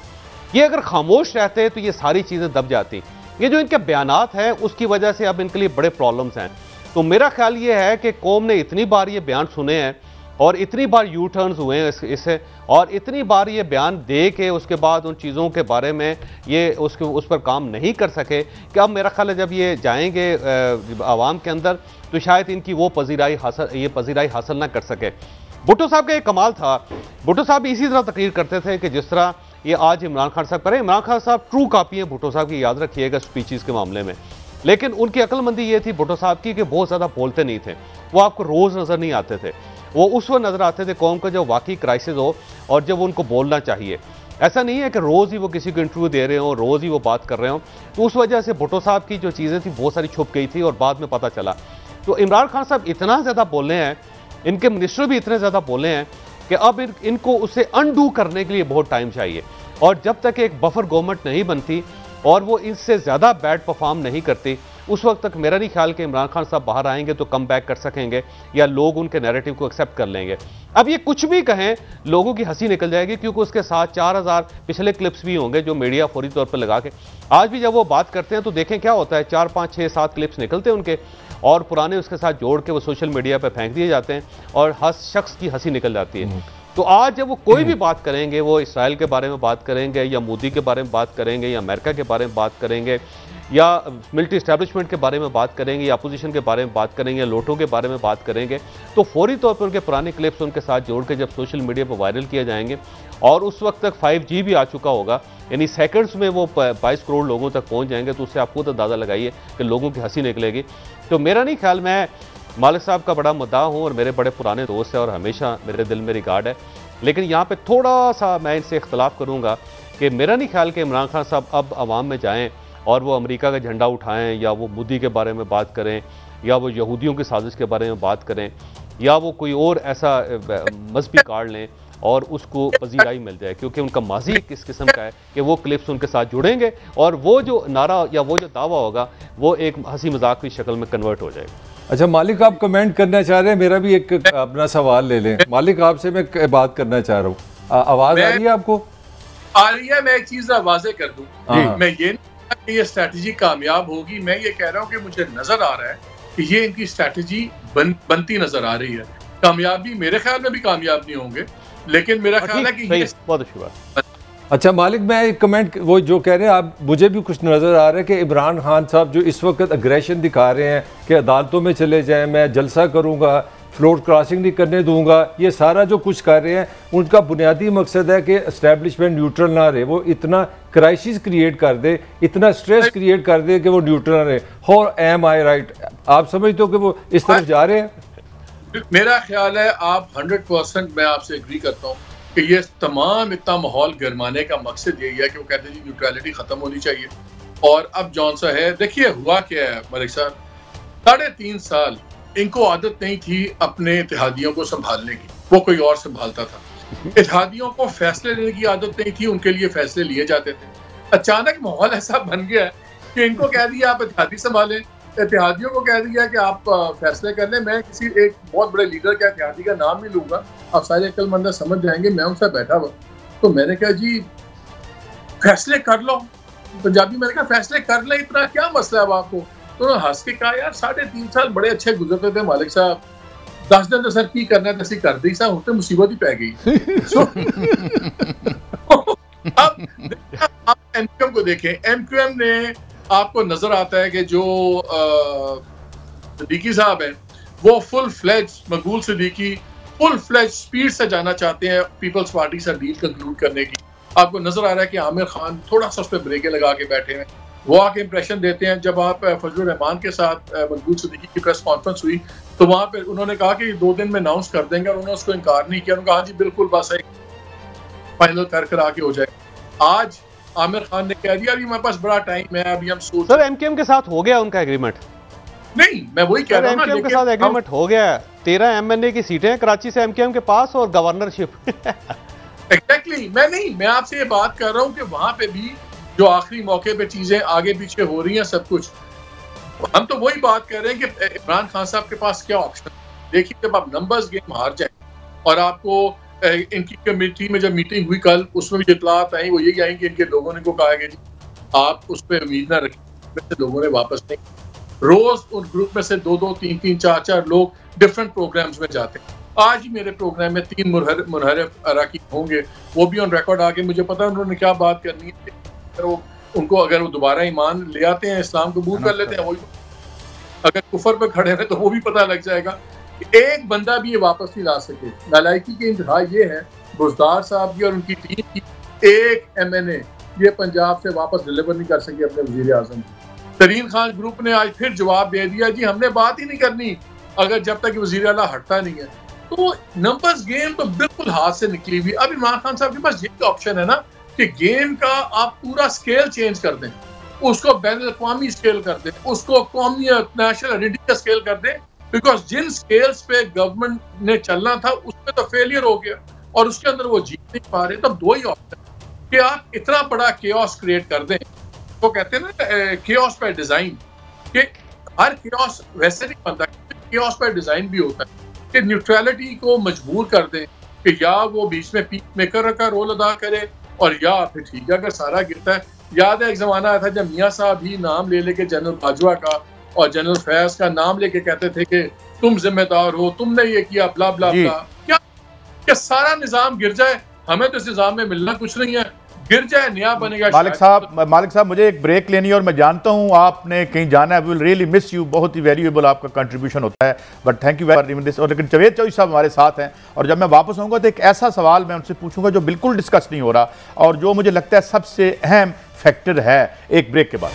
ये अगर खामोश रहते तो ये सारी चीजें दब जाती। ये जो इनके बयानात हैं उसकी वजह से अब इनके लिए बड़े प्रॉब्लम्स हैं। तो मेरा ख्याल ये है कि कौम ने इतनी बार ये बयान सुने हैं और इतनी बार यू टर्न्स हुए हैं इससे, और इतनी बार ये बयान दे के उसके बाद उन चीज़ों के बारे में ये उस पर काम नहीं कर सके कि अब मेरा ख्याल है जब ये जाएंगे आवाम के अंदर तो शायद इनकी वो पजीराई हासिल ना कर सके। भुट्टो साहब का एक कमाल था। भुट्टो साहब इसी तरह तकरीर करते थे कि जिस तरह ये आज इमरान खान साहब करें। इमरान खान साहब ट्रू कॉपी है भुट्टो साहब की, याद रखिएगा स्पीचेस के मामले में। लेकिन उनकी अक्लमंदी ये थी भुट्टो साहब की कि बहुत ज़्यादा बोलते नहीं थे। वो आपको रोज़ नज़र नहीं आते थे, वो उस वक्त नज़र आते थे कौम का जब वाकई क्राइसिस हो और जब उनको बोलना चाहिए। ऐसा नहीं है कि रोज़ ही वो किसी को इंटरव्यू दे रहे हो, रोज़ ही वो बात कर रहे हो। तो उस वजह से भुट्टो साहब की जो चीज़ें थी बहुत सारी छुप गई थी और बाद में पता चला। तो इमरान खान साहब इतना ज़्यादा बोले हैं, इनके मिनिस्टर भी इतने ज़्यादा बोले हैं कि अब इनको उसे अनडू करने के लिए बहुत टाइम चाहिए। और जब तक एक बफर गवर्नमेंट नहीं बनती और वो इससे ज़्यादा बैड परफॉर्म नहीं करती, उस वक्त तक मेरा नहीं ख्याल कि इमरान खान साहब बाहर आएंगे तो कम बैक कर सकेंगे या लोग उनके नैरेटिव को एक्सेप्ट कर लेंगे। अब ये कुछ भी कहें लोगों की हंसी निकल जाएगी, क्योंकि उसके साथ 4000 पिछले क्लिप्स भी होंगे जो मीडिया फौरी तौर पर लगा के आज भी जब वो बात करते हैं तो देखें क्या होता है, 4, 5, 6, 7 क्लिप्स निकलते हैं उनके और पुराने उसके साथ जोड़ के वो सोशल मीडिया पर फेंक दिए जाते हैं और हर शख्स की हंसी निकल जाती है। तो आज जब वो कोई भी बात करेंगे, वो इसराइल के बारे में बात करेंगे या मोदी के बारे में बात करेंगे या अमेरिका के बारे में बात करेंगे या मिलिट्री एस्टैब्लिशमेंट के बारे में बात करेंगे या अपोजिशन के बारे में बात करेंगे या लोटों के बारे में बात करेंगे, तो फौरी तौर पर उनके पुराने क्लिप्स उनके साथ जोड़ के जब सोशल मीडिया पर वायरल किए जाएंगे और उस वक्त तक 5G भी आ चुका होगा, यानी सेकंड्स में वो 22 करोड़ लोगों तक पहुंच जाएंगे, तो उससे आप खुद अंदाज़ा लगाइए कि लोगों की हंसी निकलेगी। तो मेरा नहीं ख्याल, मैं मालिक साहब का बड़ा मुद्दा हूँ और मेरे बड़े पुराने दोस्त हैं और हमेशा मेरे दिल में रिगार्ड है, लेकिन यहाँ पे थोड़ा सा मैं इनसे इख्तलाफ करूँगा कि मेरा नहीं ख्याल कि इमरान खान साहब अब अवाम में जाएँ और वो अमेरिका का झंडा उठाएं या वो मोदी के बारे में बात करें या वो यहूदियों की साजिश के बारे में बात करें या वो कोई और ऐसा मजहबी कार्ड लें और उसको पजीराई मिल जाए, क्योंकि उनका माजी किस किस्म का है कि वो क्लिप्स उनके साथ जुड़ेंगे और वो जो नारा या वो जो दावा होगा वो एक हंसी मजाक की शक्ल में कन्वर्ट हो जाएगा। अच्छा मालिक, आप कमेंट करना चाह रहे हैं? मेरा भी एक अपना सवाल ले लें। मालिक, आपसे मैं बात करना चाह रहा हूँ, आवाज़ आ रही है आपको? आ रही है। मैं एक चीज़ वाज़े कर दूँ, मैं ये स्ट्रैटेजी कामयाब होगी, मैं ये कह रहा हूँ कि मुझे नजर आ रहा है कि ये इनकी स्ट्रैटेजी बनती नजर आ रही है। कामयाबी मेरे ख्याल में भी कामयाब नहीं होंगे, लेकिन मेरा ख्याल है कि ये अच्छा मालिक, मैं एक कमेंट वो जो कह रहे हैं आप, मुझे भी कुछ नज़र आ रहा है कि इमरान खान साहब जो इस वक्त अग्रेशन दिखा रहे हैं कि अदालतों में चले जाएं, मैं जलसा करूंगा, फ्लोर क्रॉसिंग नहीं करने दूंगा, ये सारा जो कुछ कर रहे हैं उनका बुनियादी मकसद है कि एस्टेब्लिशमेंट न्यूट्रल ना रहे, वो इतना क्राइसिस क्रिएट कर दे, इतना स्ट्रेस क्रिएट कर दे कि वो न्यूट्रल ना रहे। How am I right? आप समझते हो कि वो इस तरफ जा रहे हैं? मेरा ख्याल है आप 100% मैं आपसे एग्री करता हूँ कि ये तमाम इतना माहौल गरमाने का मकसद यही है कि वो कहते हैं जी न्यूट्रलिटी खत्म होनी चाहिए। और अब जौन सा है, देखिए हुआ क्या है मलिक साहब, 3.5 साल इनको आदत नहीं थी अपने इत्तेहादियों को संभालने की, वो कोई और संभालता था। इत्तेहादियों को फैसले लेने की आदत नहीं थी, उनके लिए फैसले लिए जाते थे। अचानक माहौल ऐसा बन गया है कि इनको कह दिया आप इत्तेहादी संभालें, इत्तेहादियों को कह दिया कि आप फैसले कर लें। मैं किसी एक बहुत बड़े लीडर के इत्तेहादी का नाम नहीं लूंगा, आप सारे अक्लमंद समझ जाएंगे, मैं उनसे बैठा हुआ तो मैंने कहा जी फैसले कर लो, पंजाबी मैंने कहा फैसले कर ले, इतना क्या मसला है आपको? तो उन्होंने हंस के कहा यार 3.5 साल बड़े अच्छे गुजरते थे मालिक साहब, 10 दिन तो सर की करना था, कर दी साहब, उठते मुसीबत ही पै गई। अब आप एमक्यूएम को देखें, एमक्यूएम ने आपको नजर आता है कि जो सिद्दीकी साहब हैं वो फुल फ्लेज, मकबूल सिद्दीकी फुल फ्लेज स्पीड से जाना चाहते हैं पीपल्स पार्टी से डील कंक्लूड करने की। आपको नजर आ रहा है कि आमिर खान थोड़ा सा उस पर ब्रेकें लगा के बैठे हैं, वो आके इंप्रेशन देते हैं। जब आप फजलुर रहमान के साथ मकबूल सिद्दीकी की प्रेस कॉन्फ्रेंस हुई तो वहां पे उन्होंने कहा कि 2 दिन में अनाउंस कर देंगे, और उन्होंने उसको इनकार नहीं किया। उन्होंने कहा जी बिल्कुल बस फाइनल कर आके हो जाए। आज आमिर खान ने कह दिया अभी हमारे पास बड़ा टाइम है, अभी हम सोच। सर एमकेएम के साथ हो गया उनका एग्रीमेंट? नहीं, मैं वही कह रहा हूं ना, एमकेएम के साथ एग्रीमेंट हो गया है। 13 एमएनए की सीटें कराची से एमकेएम के पास और गवर्नरशिप। एग्जैक्टली, मैं आपसे ये बात कर रहा हूँ कि वहां पे भी जो आखिरी मौके पे चीजें आगे पीछे हो रही हैं सब कुछ, हम तो वही बात कर रहे हैं कि इमरान खान साहब के पास क्या ऑप्शन। देखिए जब आप नंबर्स गेम हार जाए और आपको इनकी कमेटी में जब मीटिंग हुई कल, उसमें भी इतलात आई, वो यही आई कि इनके लोगों ने को कहा कि आप उस पर उम्मीद ना रखें, लोगों ने वापस नहीं। रोज उन ग्रुप में से 2-2, 3-3, 4-4 लोग डिफरेंट प्रोग्राम्स में जाते हैं। आज ही मेरे प्रोग्राम में 3 मुनहरिफ अराकीन होंगे, वो भी ऑन रिकॉर्ड आके, मुझे पता है उन्होंने क्या बात करनी है। उनको अगर वो दोबारा ईमान ले आते हैं, इस्लाम कबूल कर लेते हैं, वही अगर कुफर पे खड़े हैं तो वो भी पता लग जाएगा कि एक बंदा भी ये वापस नहीं ला सके। नालायकी की इंतहा ये है बुज़दार साहब की और उनकी टीम की, एक एमएनए ये पंजाब से वापस डिलीवर नहीं कर सके अपने वजीर आजम की। तरीन खान ग्रुप ने आज फिर जवाब दे दिया जी हमने बात ही नहीं करनी अगर जब तक वजीर आला हटता नहीं है। तो नंबर्स गेम तो बिल्कुल हाथ से निकली हुई। अब इमरान खान साहब के पास यही ऑप्शन है ना कि गेम का आप पूरा स्केल चेंज कर दें, उसको बैन अवी स्केल कर दें, उसको कौमी नेशनल आइडेंटिटी का स्केल कर दें, बिकॉज जिन स्केल्स पे गवर्नमेंट ने चलना था उस पे तो फेलियर हो गया और उसके अंदर वो जीत नहीं पा रहे। तब 2 ही ऑप्शन कि आप इतना बड़ा केओस क्रिएट कर दें, वो कहते हैं ना केओस बाय डिजाइन, कि हर केओस वैसे नहीं बनता, केओस बाय डिजाइन भी होता है कि न्यूट्रलिटी को मजबूर कर दें कि या वो बीच में पीस मेकर का रोल अदा करे और या फिर ठीक है अगर सारा गिरता है। याद है एक जमाना आया था जब मियाँ साहब ही नाम ले लेके जनरल बाजवा का और जनरल फैज का नाम लेके कहते थे कि तुम जिम्मेदार हो, तुमने ये किया, ब्ला ब्ला ब्ला। क्या सारा निजाम गिर जाए? हमें तो इस निजाम में मिलना कुछ नहीं है, गिर जाए नया बनेगा। मालिक साहब मुझे एक ब्रेक लेनी है और मैं जानता हूं आपने कहीं जाना है, विल रियली मिस यू, बहुत ही वैल्यूएबल आपका कंट्रीब्यूशन होता है, but thank you very much. और लेकिन जवेद चौधरी साहब हमारे साथ हैं और जब मैं वापस आऊँगा तो एक ऐसा सवाल मैं उनसे पूछूंगा जो बिल्कुल डिस्कस नहीं हो रहा और जो मुझे लगता है सबसे अहम फैक्टर है। एक ब्रेक के बाद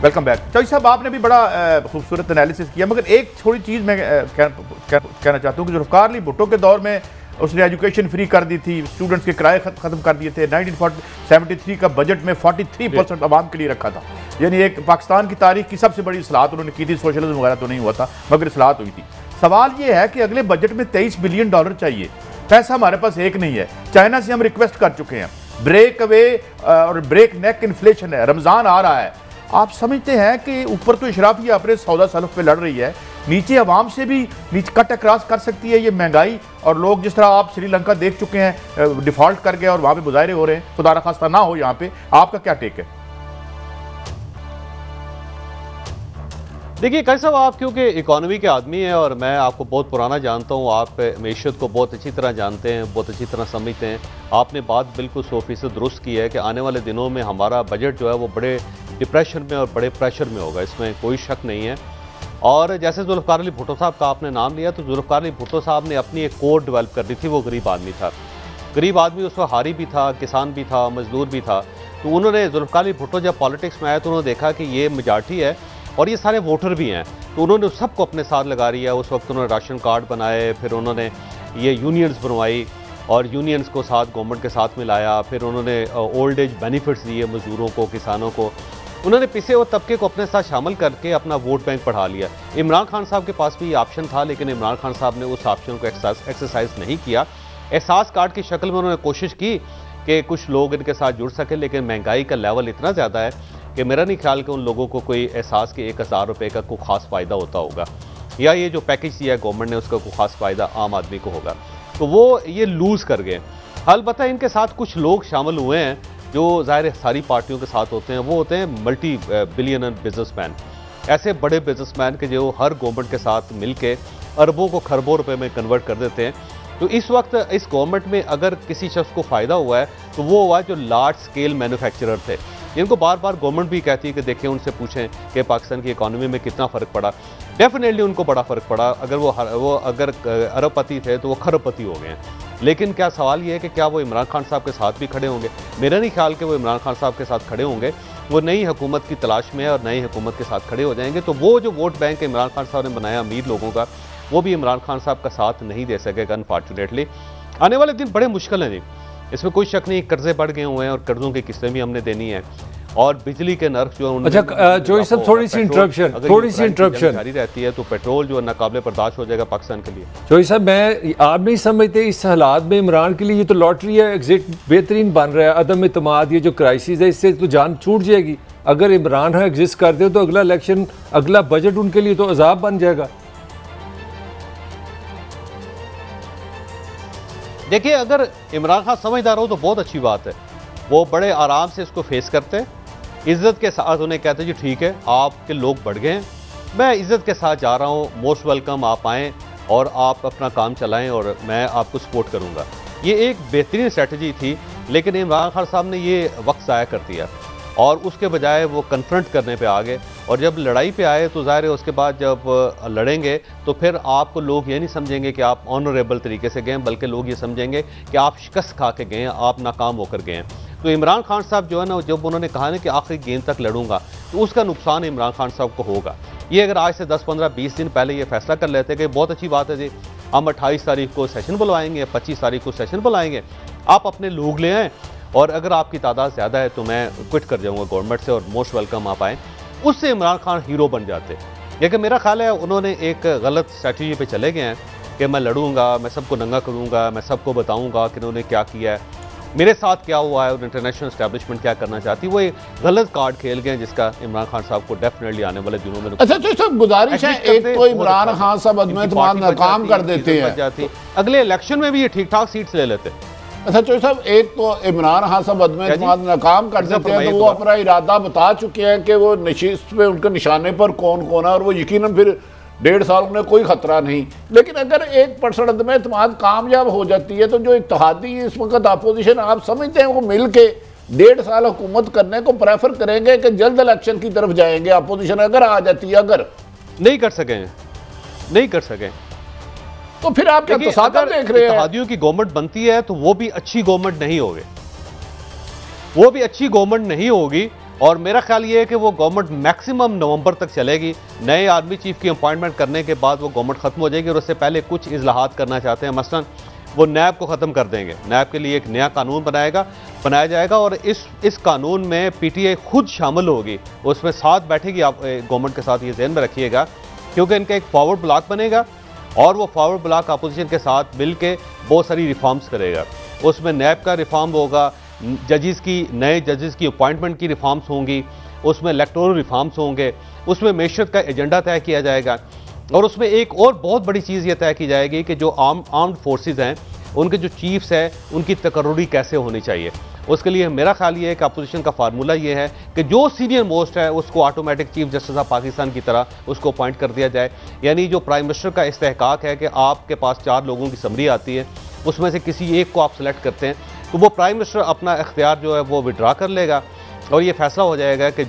वेलकम बैक। चौधरी साहब आपने भी बड़ा खूबसूरत एनालिसिस किया, मगर एक थोड़ी चीज़ मैं कहना चाहता हूँ कि जुल्फ़िकार अली भुट्टो के दौर में उसने एजुकेशन फ्री कर दी थी, स्टूडेंट्स के किराए ख़त्म कर दिए थे। 1973 का बजट में 43% आवाम के लिए रखा था, यानी एक पाकिस्तान की तारीख की सबसे बड़ी इस्लाहत उन्होंने की थी। सोशलिज्म वगैरह तो नहीं हुआ था मगर इस्लाहत हुई थी। सवाल ये है कि अगले बजट में $23 बिलियन चाहिए, पैसा हमारे पास एक नहीं है। चाइना से हम रिक्वेस्ट कर चुके हैं, ब्रेक अवे और ब्रेक नेक इन्फ्लेशन है, रमज़ान आ रहा है। आप समझते हैं कि ऊपर तो इशराफिया अपने सौदा सलफ पे लड़ रही है, नीचे अवाम से भी नीचे कट अक्रॉस कर सकती है ये महंगाई, और लोग जिस तरह आप श्रीलंका देख चुके हैं डिफॉल्ट कर गए और वहाँ पे मुजाहरे हो रहे हैं, खुदा खास्ता ना हो यहाँ पे। आपका क्या टेक है? देखिए कैसा साहब, आप क्योंकि इकोनॉमी के आदमी हैं और मैं आपको बहुत पुराना जानता हूँ, आप मैशत को बहुत अच्छी तरह जानते हैं, बहुत अच्छी तरह समझते हैं। आपने बात बिल्कुल 100% दुरुस्त की है कि आने वाले दिनों में हमारा बजट जो है वो बड़े डिप्रेशन में और बड़े प्रेशर में होगा, इसमें कोई शक नहीं है। और जैसे जुल्फ़िकार अली भुट्टो साहब का आपने नाम लिया, तो जुल्फ़िकार अली भुट्टो साहब ने अपनी एक कोड डेवलप कर दी थी। वो गरीब आदमी था, गरीब आदमी उस वक्त हारी भी था, किसान भी था, मजदूर भी था। तो उन्होंने जुल्फ़िकार अली भुट्टो जब पॉलिटिक्स में आया तो उन्होंने देखा कि ये मेजॉरिटी है और ये सारे वोटर भी हैं, तो उन्होंने सबको अपने साथ लगा लिया। उस वक्त उन्होंने राशन कार्ड बनाए, फिर उन्होंने ये यूनियंस बनवाई और यूनियंस को साथ गवर्नमेंट के साथ मिलाया। फिर उन्होंने ओल्ड एज बेनिफिट्स दिए मजदूरों को, किसानों को। उन्होंने पिछे हुए तबके को अपने साथ शामिल करके अपना वोट बैंक बढ़ा लिया। इमरान खान साहब के पास भी ये ऑप्शन था, लेकिन इमरान खान साहब ने उस ऑप्शन को एक्सरसाइज नहीं किया। एहसास कार्ड की शक्ल में उन्होंने कोशिश की कि कुछ लोग इनके साथ जुड़ सके, लेकिन महंगाई का लेवल इतना ज़्यादा है कि मेरा नहीं ख्याल कि उन लोगों को कोई एहसास कि 1000 रुपये का कोई खास फ़ायदा होता होगा, या ये जो पैकेज दिया है गवर्नमेंट ने उसका कोई खास फ़ायदा आम आदमी को होगा। तो वो ये लूज़ कर गए। अलबत्ता इनके साथ कुछ लोग शामिल हुए हैं जो ज़ाहिर सारी पार्टियों के साथ होते हैं, वो होते हैं मल्टी बिलियनर बिजनेसमैन, ऐसे बड़े बिजनेसमैन के जो हर गवर्नमेंट के साथ मिलके अरबों को खरबों रुपए में कन्वर्ट कर देते हैं। तो इस वक्त इस गवर्नमेंट में अगर किसी शख्स को फ़ायदा हुआ है तो वो हुआ है जो लार्ज स्केल मैन्युफैक्चरर थे, जिनको बार बार गवर्नमेंट भी कहती है कि देखें, उनसे पूछें कि पाकिस्तान की इकॉनमी में कितना फ़र्क पड़ा। डेफिनेटली उनको बड़ा फ़र्क पड़ा। अगर वो अगर अरबपति थे तो वो खरबपति हो गए हैं। लेकिन क्या सवाल ये है कि क्या वो इमरान खान साहब के साथ भी खड़े होंगे? मेरा नहीं ख्याल कि वो इमरान खान साहब के साथ खड़े होंगे। वो नई हुकूमत की तलाश में है और नई हुकूमत के साथ खड़े हो जाएंगे। तो वो जो वोट बैंक इमरान खान साहब ने बनाया अमीर लोगों का, वो भी इमरान खान साहब का साथ नहीं दे सकेगा अनफॉर्चुनेटली। आने वाले दिन बड़े मुश्किल हैं जी, इसमें कोई शक नहीं। कर्जे बढ़ गए हुए हैं और कर्जों की किस्तें भी हमने देनी है, और बिजली के नर्क जो है अच्छा जोई साहब थोड़ी सी इंटरप्शन जारी रहती है तो पेट्रोल जो है नाकाबिले बर्दाश्त हो जाएगा पाकिस्तान के लिए। जोई साहब मैं आप नहीं समझते इस हालात में इमरान के लिए ये तो लॉटरी है, एग्जिट बेहतरीन बन रहा है। अदम इत्मीद, ये जो क्राइसिस है, इससे तो जान छूट जाएगी। अगर इमरान एग्जिस्ट करते हो तो अगला इलेक्शन, अगला बजट उनके लिए तो अजाब बन जाएगा। देखिए, अगर इमरान खान समझदार हो तो बहुत अच्छी बात है। वो बड़े आराम से इसको फेस करते हैं, इज्जत के साथ उन्हें कहते हैं जी ठीक है, आपके लोग बढ़ गए हैं, मैं इज्जत के साथ जा रहा हूँ, मोस्ट वेलकम, आप आएँ और आप अपना काम चलाएं और मैं आपको सपोर्ट करूँगा। ये एक बेहतरीन स्ट्रेटजी थी, लेकिन इमरान खान साहब ने ये वक्त ज़ाया कर दिया और उसके बजाय वो कन्फ्रंट करने पे आ गए। और जब लड़ाई पे आए तो ज़ाहिर है उसके बाद जब लड़ेंगे तो फिर आपको लोग ये नहीं समझेंगे कि आप ऑनरेबल तरीके से गए, बल्कि लोग ये समझेंगे कि आप शिकस्त खा के गए हैं, आप नाकाम होकर गए हैं। तो इमरान खान साहब जो है ना, जब उन्होंने कहा ना कि आखिरी गेंद तक लड़ूंगा, तो उसका नुकसान इमरान खान साहब को होगा। ये अगर आज से 10, 15, 20 दिन पहले ये फैसला कर लेते कि बहुत अच्छी बात है जी, हम 28 तारीख को सेशन बुलवाएंगे, 25 तारीख को सेशन बुलाएंगे, आप अपने लोग ले आएँ और अगर आपकी तादाद ज़्यादा है तो मैं क्विट कर जाऊँगा गवर्नमेंट से और मोस्ट वेलकम आप आएँ, उससे इमरान खान हीरो बन जाते। लेकिन मेरा ख्याल है उन्होंने एक गलत स्ट्रैटेजी पे चले गए हैं कि मैं लड़ूंगा, मैं सबको नंगा करूंगा, मैं सबको बताऊंगा कि उन्होंने क्या किया है, मेरे साथ क्या हुआ है और इंटरनेशनल एस्टैब्लिशमेंट क्या करना चाहती है। वो एक गलत कार्ड खेल गए जिसका इमरान खान साहब को डेफिनेटली आने वाले दिनों में अच्छा तो सब गुजारिश है, एक तो इमरान खान साहब अदम नाकाम कर देते हैं, अगले इलेक्शन में भी ये ठीक ठाक सीट्स ले लेते। अच्छा चौधरी साहब, एक तो इमरान खान साहब अदम नाकाम कर देते हैं, तो वो अपना इरादा बता चुके हैं कि वो नशिस्त पे उनके निशाने पर कौन कौन है और वो यकीनन फिर 1.5 साल में कोई खतरा नहीं। लेकिन अगर 1% अदम एतमाद कामयाब हो जाती है तो जो इत्तेहादी इस वक्त अपोजिशन आप समझते हैं वो मिल के 1.5 साल हुकूमत करने को प्रेफर करेंगे कि जल्द इलेक्शन की तरफ जाएंगे? अपोजिशन अगर आ जाती है, अगर नहीं कर सकें तो फिर आप क्या तसादुर देख रहे हैं? इत्तेहादियों की गवर्नमेंट बनती है तो वो भी अच्छी गवर्नमेंट नहीं होगी, और मेरा ख्याल ये है कि वो गवर्नमेंट मैक्सिमम नवंबर तक चलेगी। नए आर्मी चीफ की अपॉइंटमेंट करने के बाद वो गवर्नमेंट खत्म हो जाएगी और उससे पहले कुछ इजलाहात करना चाहते हैं। मसलन वो नैब को ख़त्म कर देंगे, नैब के लिए एक नया कानून बनाया जाएगा और इस कानून में पीटीआई खुद शामिल होगी, उसमें साथ बैठेगी। आप गवर्नमेंट के साथ ये ज़हन में रखिएगा, क्योंकि इनका एक फॉरवर्ड ब्लॉक बनेगा और वो फॉरवर्ड ब्लॉक अपोजिशन के साथ मिल के बहुत सारी रिफॉर्म्स करेगा। उसमें नैब का रिफॉर्म होगा, नए जजेस की अपॉइंटमेंट की रिफॉर्म्स होंगी, उसमें इलेक्टोरल रिफॉर्म्स होंगे, उसमें मेशत का एजेंडा तय किया जाएगा और उसमें एक और बहुत बड़ी चीज़ ये तय की जाएगी कि जो आर्म्ड फोर्सेस हैं, उनके जो चीफ्स हैं, उनकी तकर्रुरी कैसे होनी चाहिए। उसके लिए मेरा ख्याल ये है कि अपोजिशन का फार्मूला ये है कि जो सीनियर मोस्ट है उसको automatic chief justice of Pakistan की तरह उसको अपॉइंट कर दिया जाए। यानी जो प्राइम मिनिस्टर का इस्तेहकाक है कि आपके पास 4 लोगों की समरी आती है, उसमें से किसी एक को आप सेलेक्ट करते हैं, तो वो प्राइम मिनिस्टर अपना इख्तियार जो है वो विड्रा कर लेगा और ये फैसला हो जाएगा कि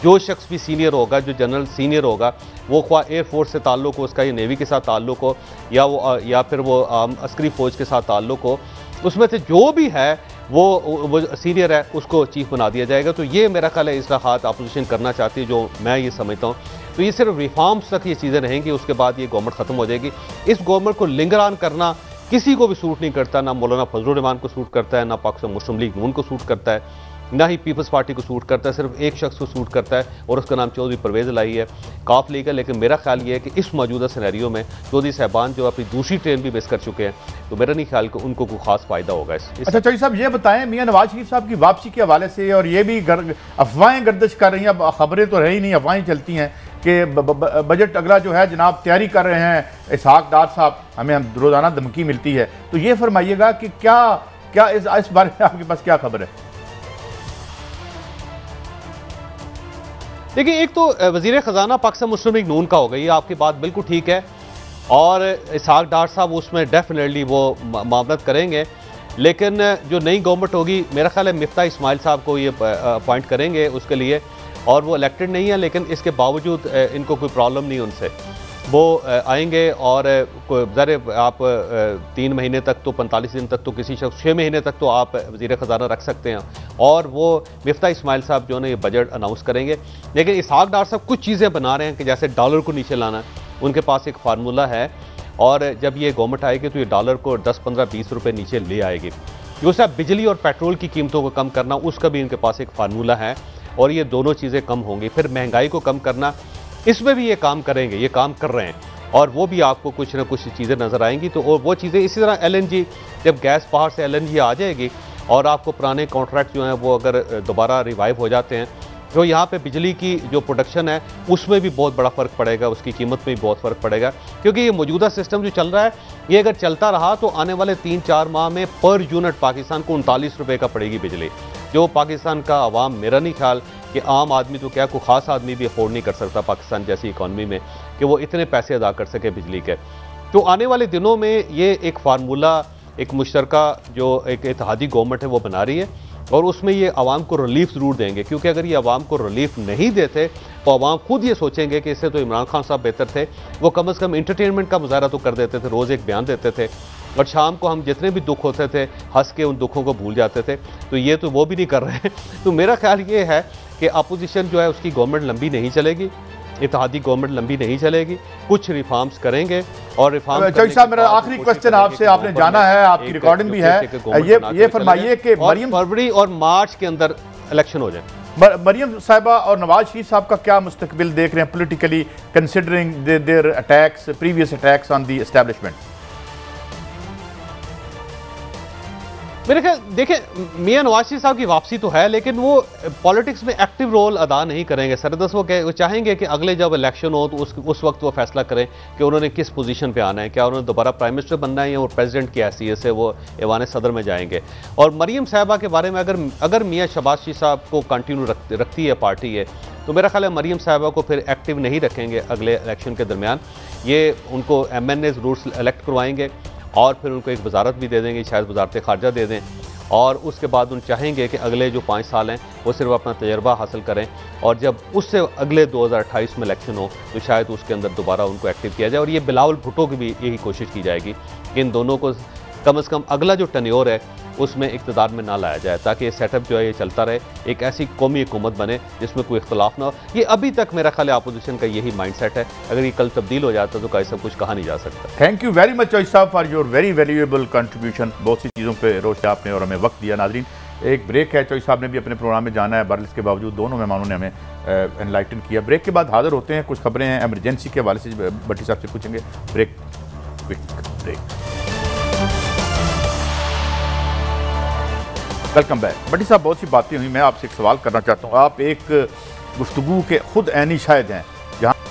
जो शख्स भी सीनियर होगा, जो जनरल सीनियर होगा, वो ख्वा एयरफोर्स से ताल्लुक हो उसका, या नेवी के साथ ताल्लुक हो, या फिर वो अस्करी फ़ौज के साथ ताल्लुक हो, उसमें से जो भी है वो सीनियर है उसको चीफ बना दिया जाएगा। तो ये मेरा ख्याल है इस्लाहात अपोजिशन करना चाहती है, जो मैं ये समझता हूँ। तो ये सिर्फ रिफॉर्म्स तक ये चीज़ें रहेंगी, उसके बाद ये गवर्नमेंट ख़त्म हो जाएगी। इस गवर्नमेंट को लिंगर ऑन करना किसी को भी सूट नहीं करता, ना मौलाना फजलुर रहमान को सूट करता है, ना पाकिस्तान मुस्लिम लीग नून को सूट करता है, ना ही पीपल्स पार्टी को सूट करता है। सिर्फ एक शख्स को सूट करता है और उसका नाम चौधरी परवेज़ इलाही है, काफ लीग है। लेकिन मेरा ख्याल ये है कि इस मौजूदा सिनेरियो में चौधरी साहबान जो अपनी दूसरी ट्रेन भी मिस कर चुके हैं, तो मेरा नहीं ख्याल कि उनको कोई खास फायदा होगा इस। अच्छा चौधरी साहब ये बताएं, मियां नवाज शरीफ साहब की वापसी के हवाले से, और ये भी अफवाहें गर्दिश कर रही हैं, खबरें तो रही नहीं, अफवाहें चलती हैं कि बजट अगला जो है जनाब तैयारी कर रहे हैं इसहाक डार साहब, हमें रोजाना धमकी मिलती है। तो ये फरमाइएगा कि क्या इस बारे में आपके पास क्या खबर है? देखिए, एक तो वज़ीर ख़जाना पाकिस्तान मुस्लिम लीग नून का होगा, ये आपकी बात बिल्कुल ठीक है, और इसहाक डार साहब उसमें डेफिनेटली वो मामलत करेंगे। लेकिन जो नई गवर्नमेंट होगी, मेरा ख्याल है मिफ्ता इस्माइल साहब को ये अपॉइंट करेंगे उसके लिए, और वो इलेक्टेड नहीं है, लेकिन इसके बावजूद इनको कोई प्रॉब्लम नहीं उनसे, वो आएंगे। और ज़रा आप 3 महीने तक तो 45 दिन तक तो किसी शख्स 6 महीने तक तो आप वज़ीर ख़जाना रख सकते हैं, और वो मिफ्ता इस्माइल साहब जो है ये बजट अनाउंस करेंगे। लेकिन इसहाक डार साहब कुछ चीज़ें बना रहे हैं कि जैसे डॉलर को नीचे लाना, उनके पास एक फार्मूला है, और जब ये गवर्नमेंट आएगी तो ये डॉलर को 10, 15, 20 रुपये नीचे ले आएगी। जो साहब बिजली और पेट्रोल की कीमतों को कम करना, उसका भी इनके पास एक फार्मूला है, और ये दोनों चीज़ें कम होंगी। फिर महंगाई को कम करना, इसमें भी ये काम करेंगे, ये काम कर रहे हैं, और वो भी आपको कुछ ना कुछ चीज़ें नज़र आएंगी। तो और वो चीज़ें इसी तरह LNG, जब गैस बाहर से LNG आ जाएगी और आपको पुराने कॉन्ट्रैक्ट जो हैं वो अगर दोबारा रिवाइव हो जाते हैं, तो यहाँ पे बिजली की जो प्रोडक्शन है उसमें भी बहुत बड़ा फ़र्क पड़ेगा, उसकी कीमत में भी बहुत फ़र्क पड़ेगा। क्योंकि ये मौजूदा सिस्टम जो चल रहा है, ये अगर चलता रहा तो आने वाले 3-4 माह में पर यूनिट पाकिस्तान को 39 रुपये का पड़ेगी बिजली, जो पाकिस्तान का आवाम, मेरा नहीं ख्याल कि आम आदमी तो क्या कोई ख़ास आदमी भी अफोर्ड नहीं कर सकता पाकिस्तान जैसी इकॉनमी में कि वो इतने पैसे अदा कर सके बिजली के। तो आने वाले दिनों में ये एक फार्मूला, एक मुश्तरका जो एक इत्तेहादी गवर्नमेंट है वो बना रही है, और उसमें ये आवाम को रिलीफ ज़रूर देंगे। क्योंकि अगर ये आवाम को रिलीफ नहीं देते तो आवाम खुद ये सोचेंगे कि इससे तो इमरान खान साहब बेहतर थे, वो कम से कम इंटरटेनमेंट का मुजाहरा तो कर देते थे, रोज़ एक बयान देते थे, और शाम को हम जितने भी दुख होते थे हंस के उन दुखों को भूल जाते थे। तो ये तो वो भी नहीं कर रहे हैं। तो मेरा ख्याल ये है कि अपोजिशन जो है उसकी गवर्नमेंट लंबी नहीं चलेगी, इत्तेहादी गवर्नमेंट लंबी नहीं चलेगी, कुछ रिफॉर्म्स करेंगे। और रिफॉर्म चौधरी साहब, मेरा आखिरी क्वेश्चन आपसे, आपने जाना है, आपकी रिकॉर्डिंग भी है, ये फरमाइए कि मरियम, फरवरी और मार्च के अंदर इलेक्शन हो जाए, मरियम साहिबा और नवाज शरीफ साहब का क्या मुस्तकबिल देख रहे हैं politically, considering there attacks, previous attacks on the establishment? मेरे ख्याल देखिए, मियां नवाज शरीफ साहब की वापसी तो है, लेकिन वो पॉलिटिक्स में एक्टिव रोल अदा नहीं करेंगे। सरदस वो चाहेंगे कि अगले जब इलेक्शन हो तो उस वक्त वो फैसला करें कि उन्होंने किस पोजीशन पे आना है, क्या उन्होंने दोबारा प्राइम मिनिस्टर बनना है या वो प्रेसिडेंट की हैसियत से वो ऐवान सदर में जाएंगे। और मरियम साहिबा के बारे में अगर मियां शहबाज शरीफ साहब को कंटिन्यू रखती है पार्टी है, तो मेरा ख्याल है मरियम साहिबा को फिर एक्टिव नहीं रखेंगे अगले इलेक्शन के दरमियान। ये उनको MNA ज़रूर इलेक्ट करवाएंगे, और फिर उनको एक वजारत भी दे देंगे, शायद वजारत ख़ारजा दे दें, और उसके बाद उन चाहेंगे कि अगले जो 5 साल हैं वो सिर्फ अपना तजर्बा हासिल करें, और जब उससे अगले 2028 में इलेक्शन हो तो शायद उसके अंदर दोबारा उनको एक्टिव किया जाए। और ये बिलावल भुट्टो की भी यही कोशिश की जाएगी कि इन दोनों को कम से कम अगला जो टन्योर है उसमें इक़्तिदार में ना लाया जाए, ताकि ये सेटअप जो है ये चलता रहे, एक ऐसी कौमी हुकूमत बने जिसमें कोई इख्तलाफ ना हो। ये अभी तक मेरा ख्याल है अपोजिशन का यही माइंडसेट है, अगर ये कल तब्दील हो जाता तो कहीं सब कुछ कहा नहीं जा सकता। Thank you very much Chaudhary साहब for your very valuable contribution. बहुत सी चीज़ों पर रोशनी आपने और हमें वक्त दिया। नाज़रीन, एक ब्रेक है, चौधरी साहब ने भी अपने प्रोग्राम में जाना है, बहरहाल इसके बावजूद दोनों मेहमानों ने हमें एनलाइटन किया। ब्रेक के बाद हाजिर होते हैं, कुछ खबरें हैं एमरजेंसी के हवाले से भट्टी साहब से पूछेंगे। Break, break. Welcome back. Bhatti साहब, बहुत सी बातें हुई, मैं आपसे एक सवाल करना चाहता हूँ। आप एक गुफ्तगू के खुद ऐनी शायद हैं,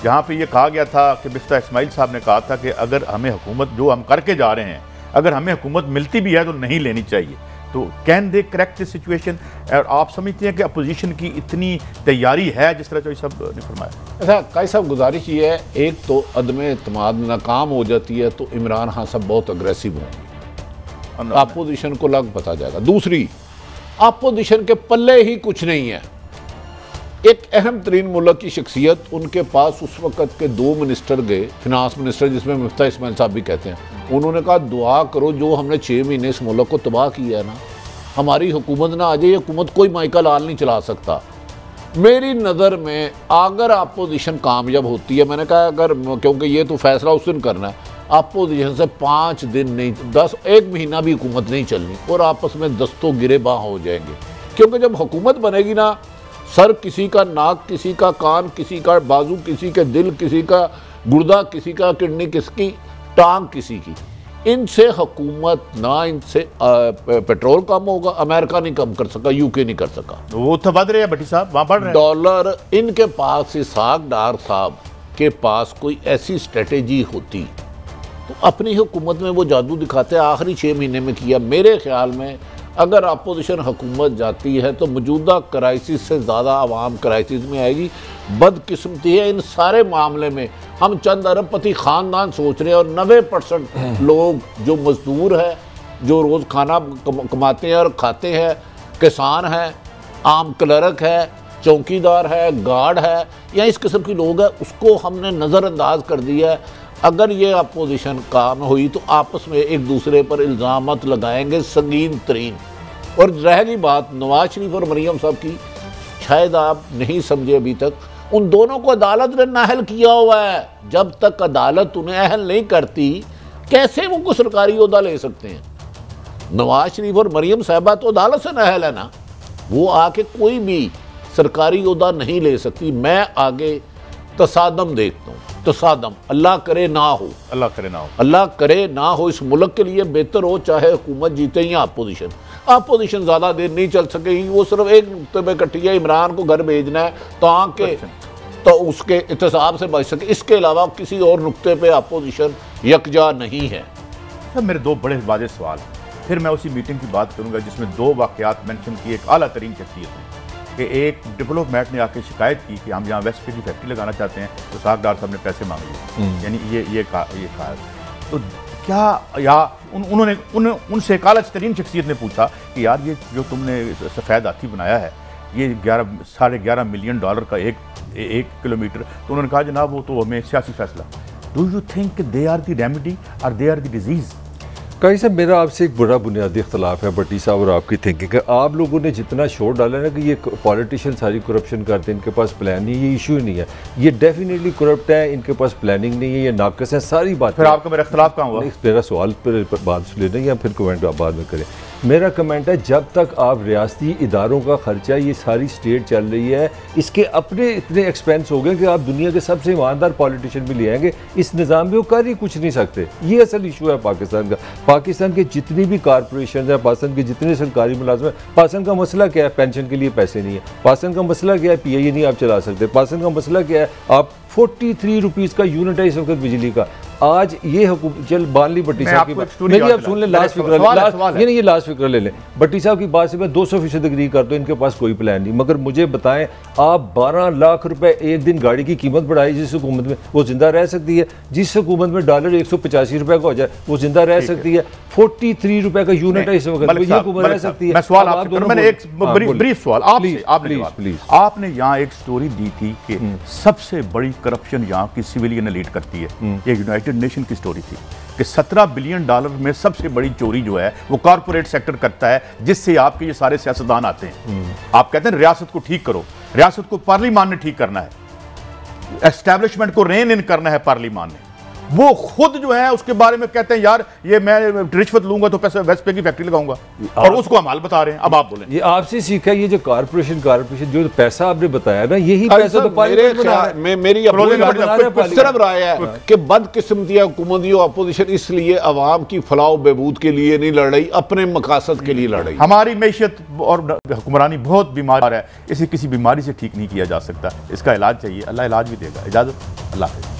जहाँ पे ये कहा गया था कि मिफ्ता इस्माइल साहब ने कहा था कि अगर हमें हुकूमत जो हम करके जा रहे हैं, अगर हमें हुकूमत मिलती भी है तो नहीं लेनी चाहिए। तो can they correct this situation? और आप समझते हैं कि अपोजिशन की इतनी तैयारी है जिस तरह चौधरी साहब ने फरमाया? ऐसा काई साहब गुजारिश ये है, एक तो अदम एतमाद नाकाम हो जाती है तो इमरान खान साहब बहुत अग्रेसिव होंगे, अपोजिशन को लग पता जाएगा। दूसरी, अपोजिशन के पल्ले ही कुछ नहीं है। एक अहम तरीन मुल्क की शख्सियत, उनके पास उस वक़्त के 2 मिनिस्टर गए, फिनांस मिनिस्टर जिसमें मुफ्ता इस्माइल साहब भी कहते हैं, उन्होंने कहा दुआ करो जो हमने 6 महीने इस मुल्क को तबाह किया है ना, हमारी हुकूमत ना आ जाए, हुकूमत कोई माइका लाल नहीं चला सकता। मेरी नज़र में अगर अपोजिशन कामयाब होती है, मैंने कहा अगर, क्योंकि ये तो फैसला उस दिन करना है, अपोजिशन से 5 दिन नहीं 1 महीना भी हुकूमत नहीं चलनी और आपस में दस्तों गिरे बाँ हो जाएंगे। क्योंकि जब हुकूमत बनेगी ना, सर किसी का, नाक किसी का, कान किसी का, बाजू किसी के, दिल किसी का, गुर्दा किसी का, किडनी किसकी, टांग किसी की। इनसे हुकूमत ना, इनसे पेट्रोल कम होगा, अमेरिका नहीं कम कर सका, यूके नहीं कर सका, वो तो बढ़ रहे हैं भट्टी साहब, वहाँ बढ़ रहे हैं डॉलर। इनके पास इसाक डार साहब के पास कोई ऐसी स्ट्रेटेजी होती तो अपनी हुकूमत में वो जादू दिखाते, आखिरी 6 महीने में किया। मेरे ख्याल में अगर अपोजिशन हुकूमत जाती है तो मौजूदा क्राइसिस से ज़्यादा आवाम क्राइसिस में आएगी। बदकिस्मती है इन सारे मामले में, हम चंद अरबपति ख़ानदान सोच रहे हैं और 90% लोग जो मजदूर है, जो रोज़ खाना कमाते हैं और खाते हैं, किसान हैं, आम क्लर्क है, चौकीदार है, गार्ड है, या इस किस्म के लोग हैं, उसको हमने नज़रअंदाज कर दिया है। अगर ये अपोजिशन काम हुई तो आपस में एक दूसरे पर इल्ज़ामत लगाएंगे संगीन तरीन। और रह गई बात नवाज शरीफ और मरियम साहब की, शायद आप नहीं समझे अभी तक, उन दोनों को अदालत ने नाअहल किया हुआ है। जब तक अदालत उन्हें अहल नहीं करती, कैसे वो कोई सरकारी ओहदा ले सकते हैं? नवाज शरीफ और मरियम साहबा तो अदालत से नाअहल है ना, वो आके कोई भी सरकारी ओहदा नहीं ले सकती। मैं आगे तसादम देखता हूँ, तसादम, अल्लाह करे ना हो, अल्लाह करे ना हो, अल्लाह करे ना हो। इस मुल्क के लिए बेहतर हो चाहे हुकूमत जीते या अपोजिशन। अपोजिशन ज़्यादा देर नहीं चल सकेगी, वो सिर्फ एक नुक्ते पे इकट्ठी है, इमरान को घर भेजना है ताकि तो उसके एहतसाब से बच सके। इसके अलावा किसी और नुक्ते पे अपोजिशन यकजा नहीं है। सर मेरे 2 बड़े वाज़ेह सवाल, फिर मैं उसी मीटिंग की बात करूँगा जिसमें 2 वाक़यात मेंशन किए। एक आला तरीन शख्सियत है कि एक डिप्लोमेट ने आके शिकायत की कि हम जहाँ वेस्ट की फैक्ट्री लगाना चाहते हैं तो इसाक डार साहब ने पैसे मांग लिए, यानी ये कहा। तो क्या या उनसे एक आला तरीन शख्सियत ने पूछा कि यार ये जो तुमने सफ़ेद हाथी बनाया है, ये 11.5 मिलियन डॉलर का एक किलोमीटर, तो उन्होंने कहा जनाब वो तो हमें सियासी फैसला। Do you think they are the remedy और दे आर द डिजीज़? कहीं साहब मेरा आपसे एक बड़ा बुनियादी इख्तलाफ है भट्टी साहब और आपकी थिंकिंग है। आप लोगों ने जितना शोर डाला ना कि ये पॉलिटिशियन सारी करप्शन करते हैं, इनके पास प्लान नहीं है, ये इशू ही नहीं है। ये डेफिनेटली करप्ट है, इनके पास प्लानिंग नहीं है, ये नाकस है, सारी बात। फिर आपका मेरा इख्तलाफ कहाँ हुआ? मेरा सवाल पर बात लेना या फिर कमेंट आप बाद में करें। मेरा कमेंट है, जब तक आप रियासती इदारों का खर्चा, ये सारी स्टेट चल रही है, इसके अपने इतने एक्सपेंस हो गए कि आप दुनिया के सबसे ईमानदार पॉलिटिशियन भी ले आएंगे, इस निज़ाम में वो कर ही कुछ नहीं सकते। ये असल इशू है पाकिस्तान का। पाकिस्तान के जितनी भी कॉरपोरेशन है, पाकिस्तान के जितने सरकारी मुलाजम है, पाकिस्तान का मसला क्या है? पेंशन के लिए पैसे नहीं है। पाकिस्तान का मसला क्या है? PIA नहीं आप चला सकते। पाकिस्तान का मसला क्या है? आप 43 रुपीज़ का यूनिट है इस वक्त बिजली का। आज ये हुकूमत, चल बानली भट्टी साहब की बात मेरी आप सुन लें, लास्ट फिक्र ये लास्ट फिक्र ले लें। भट्टी साहब की बात से मैं 200% एग्री करता हूँ, इनके पास कोई प्लान नहीं। मगर मुझे बताएं, आप 12 लाख रुपए एक दिन गाड़ी की कीमत बढ़ाई जिस हुकूमत में, वो जिंदा रह सकती है? जिस हुकूमत में डॉलर 185 रुपए का हो जाए वो जिंदा रह सकती है? 43 रुपए का यूनिट है इस वक्त, ये हुकूमत रह सकती है? मैं सवाल मैंने एक ब्रीफ सवाल आपने यहाँ एक स्टोरी दी थी कि सबसे बड़ी करप्शन यहाँ की सिविलियन लीड करती है, ये यूनाइटेड नेशन की स्टोरी थी कि 17 बिलियन डॉलर में सबसे बड़ी चोरी जो है वो कॉर्पोरेट सेक्टर करता है, जिससे आपके ये सारे सियासतदान आते हैं। आप कहते हैं रियासत को ठीक करो, रियासत को पार्लियामान ने ठीक करना है, एस्टैब्लिशमेंट को रेन इन करना है पार्लियामान ने। वो खुद जो है उसके बारे में कहते हैं यार ये मैं रिश्वत लूंगा तो पैसे वेस्ट पे की फैक्ट्री लगाऊंगा, और उसको अमाल बता रहे हैं। अब आप बोलें, ये आपसे सीखा, ये जो कॉर्पोरेशन जो पैसा आपने बताया ना, यही पैसा तो मेरी सिर्फ राय है कि बदकिस्मती हुकूमती अपोजिशन इसलिए अवाम की फलाह बहबूद के लिए नहीं लड़ रही, अपने मकासद के लिए लड़ रही। हमारी मैशियत और हुक्मरानी बहुत बीमार है, इसे किसी बीमारी से ठीक नहीं किया जा सकता, इसका इलाज चाहिए, अल्लाह इलाज भी देगा। इजाजत, अल्लाह हाफ़िज़।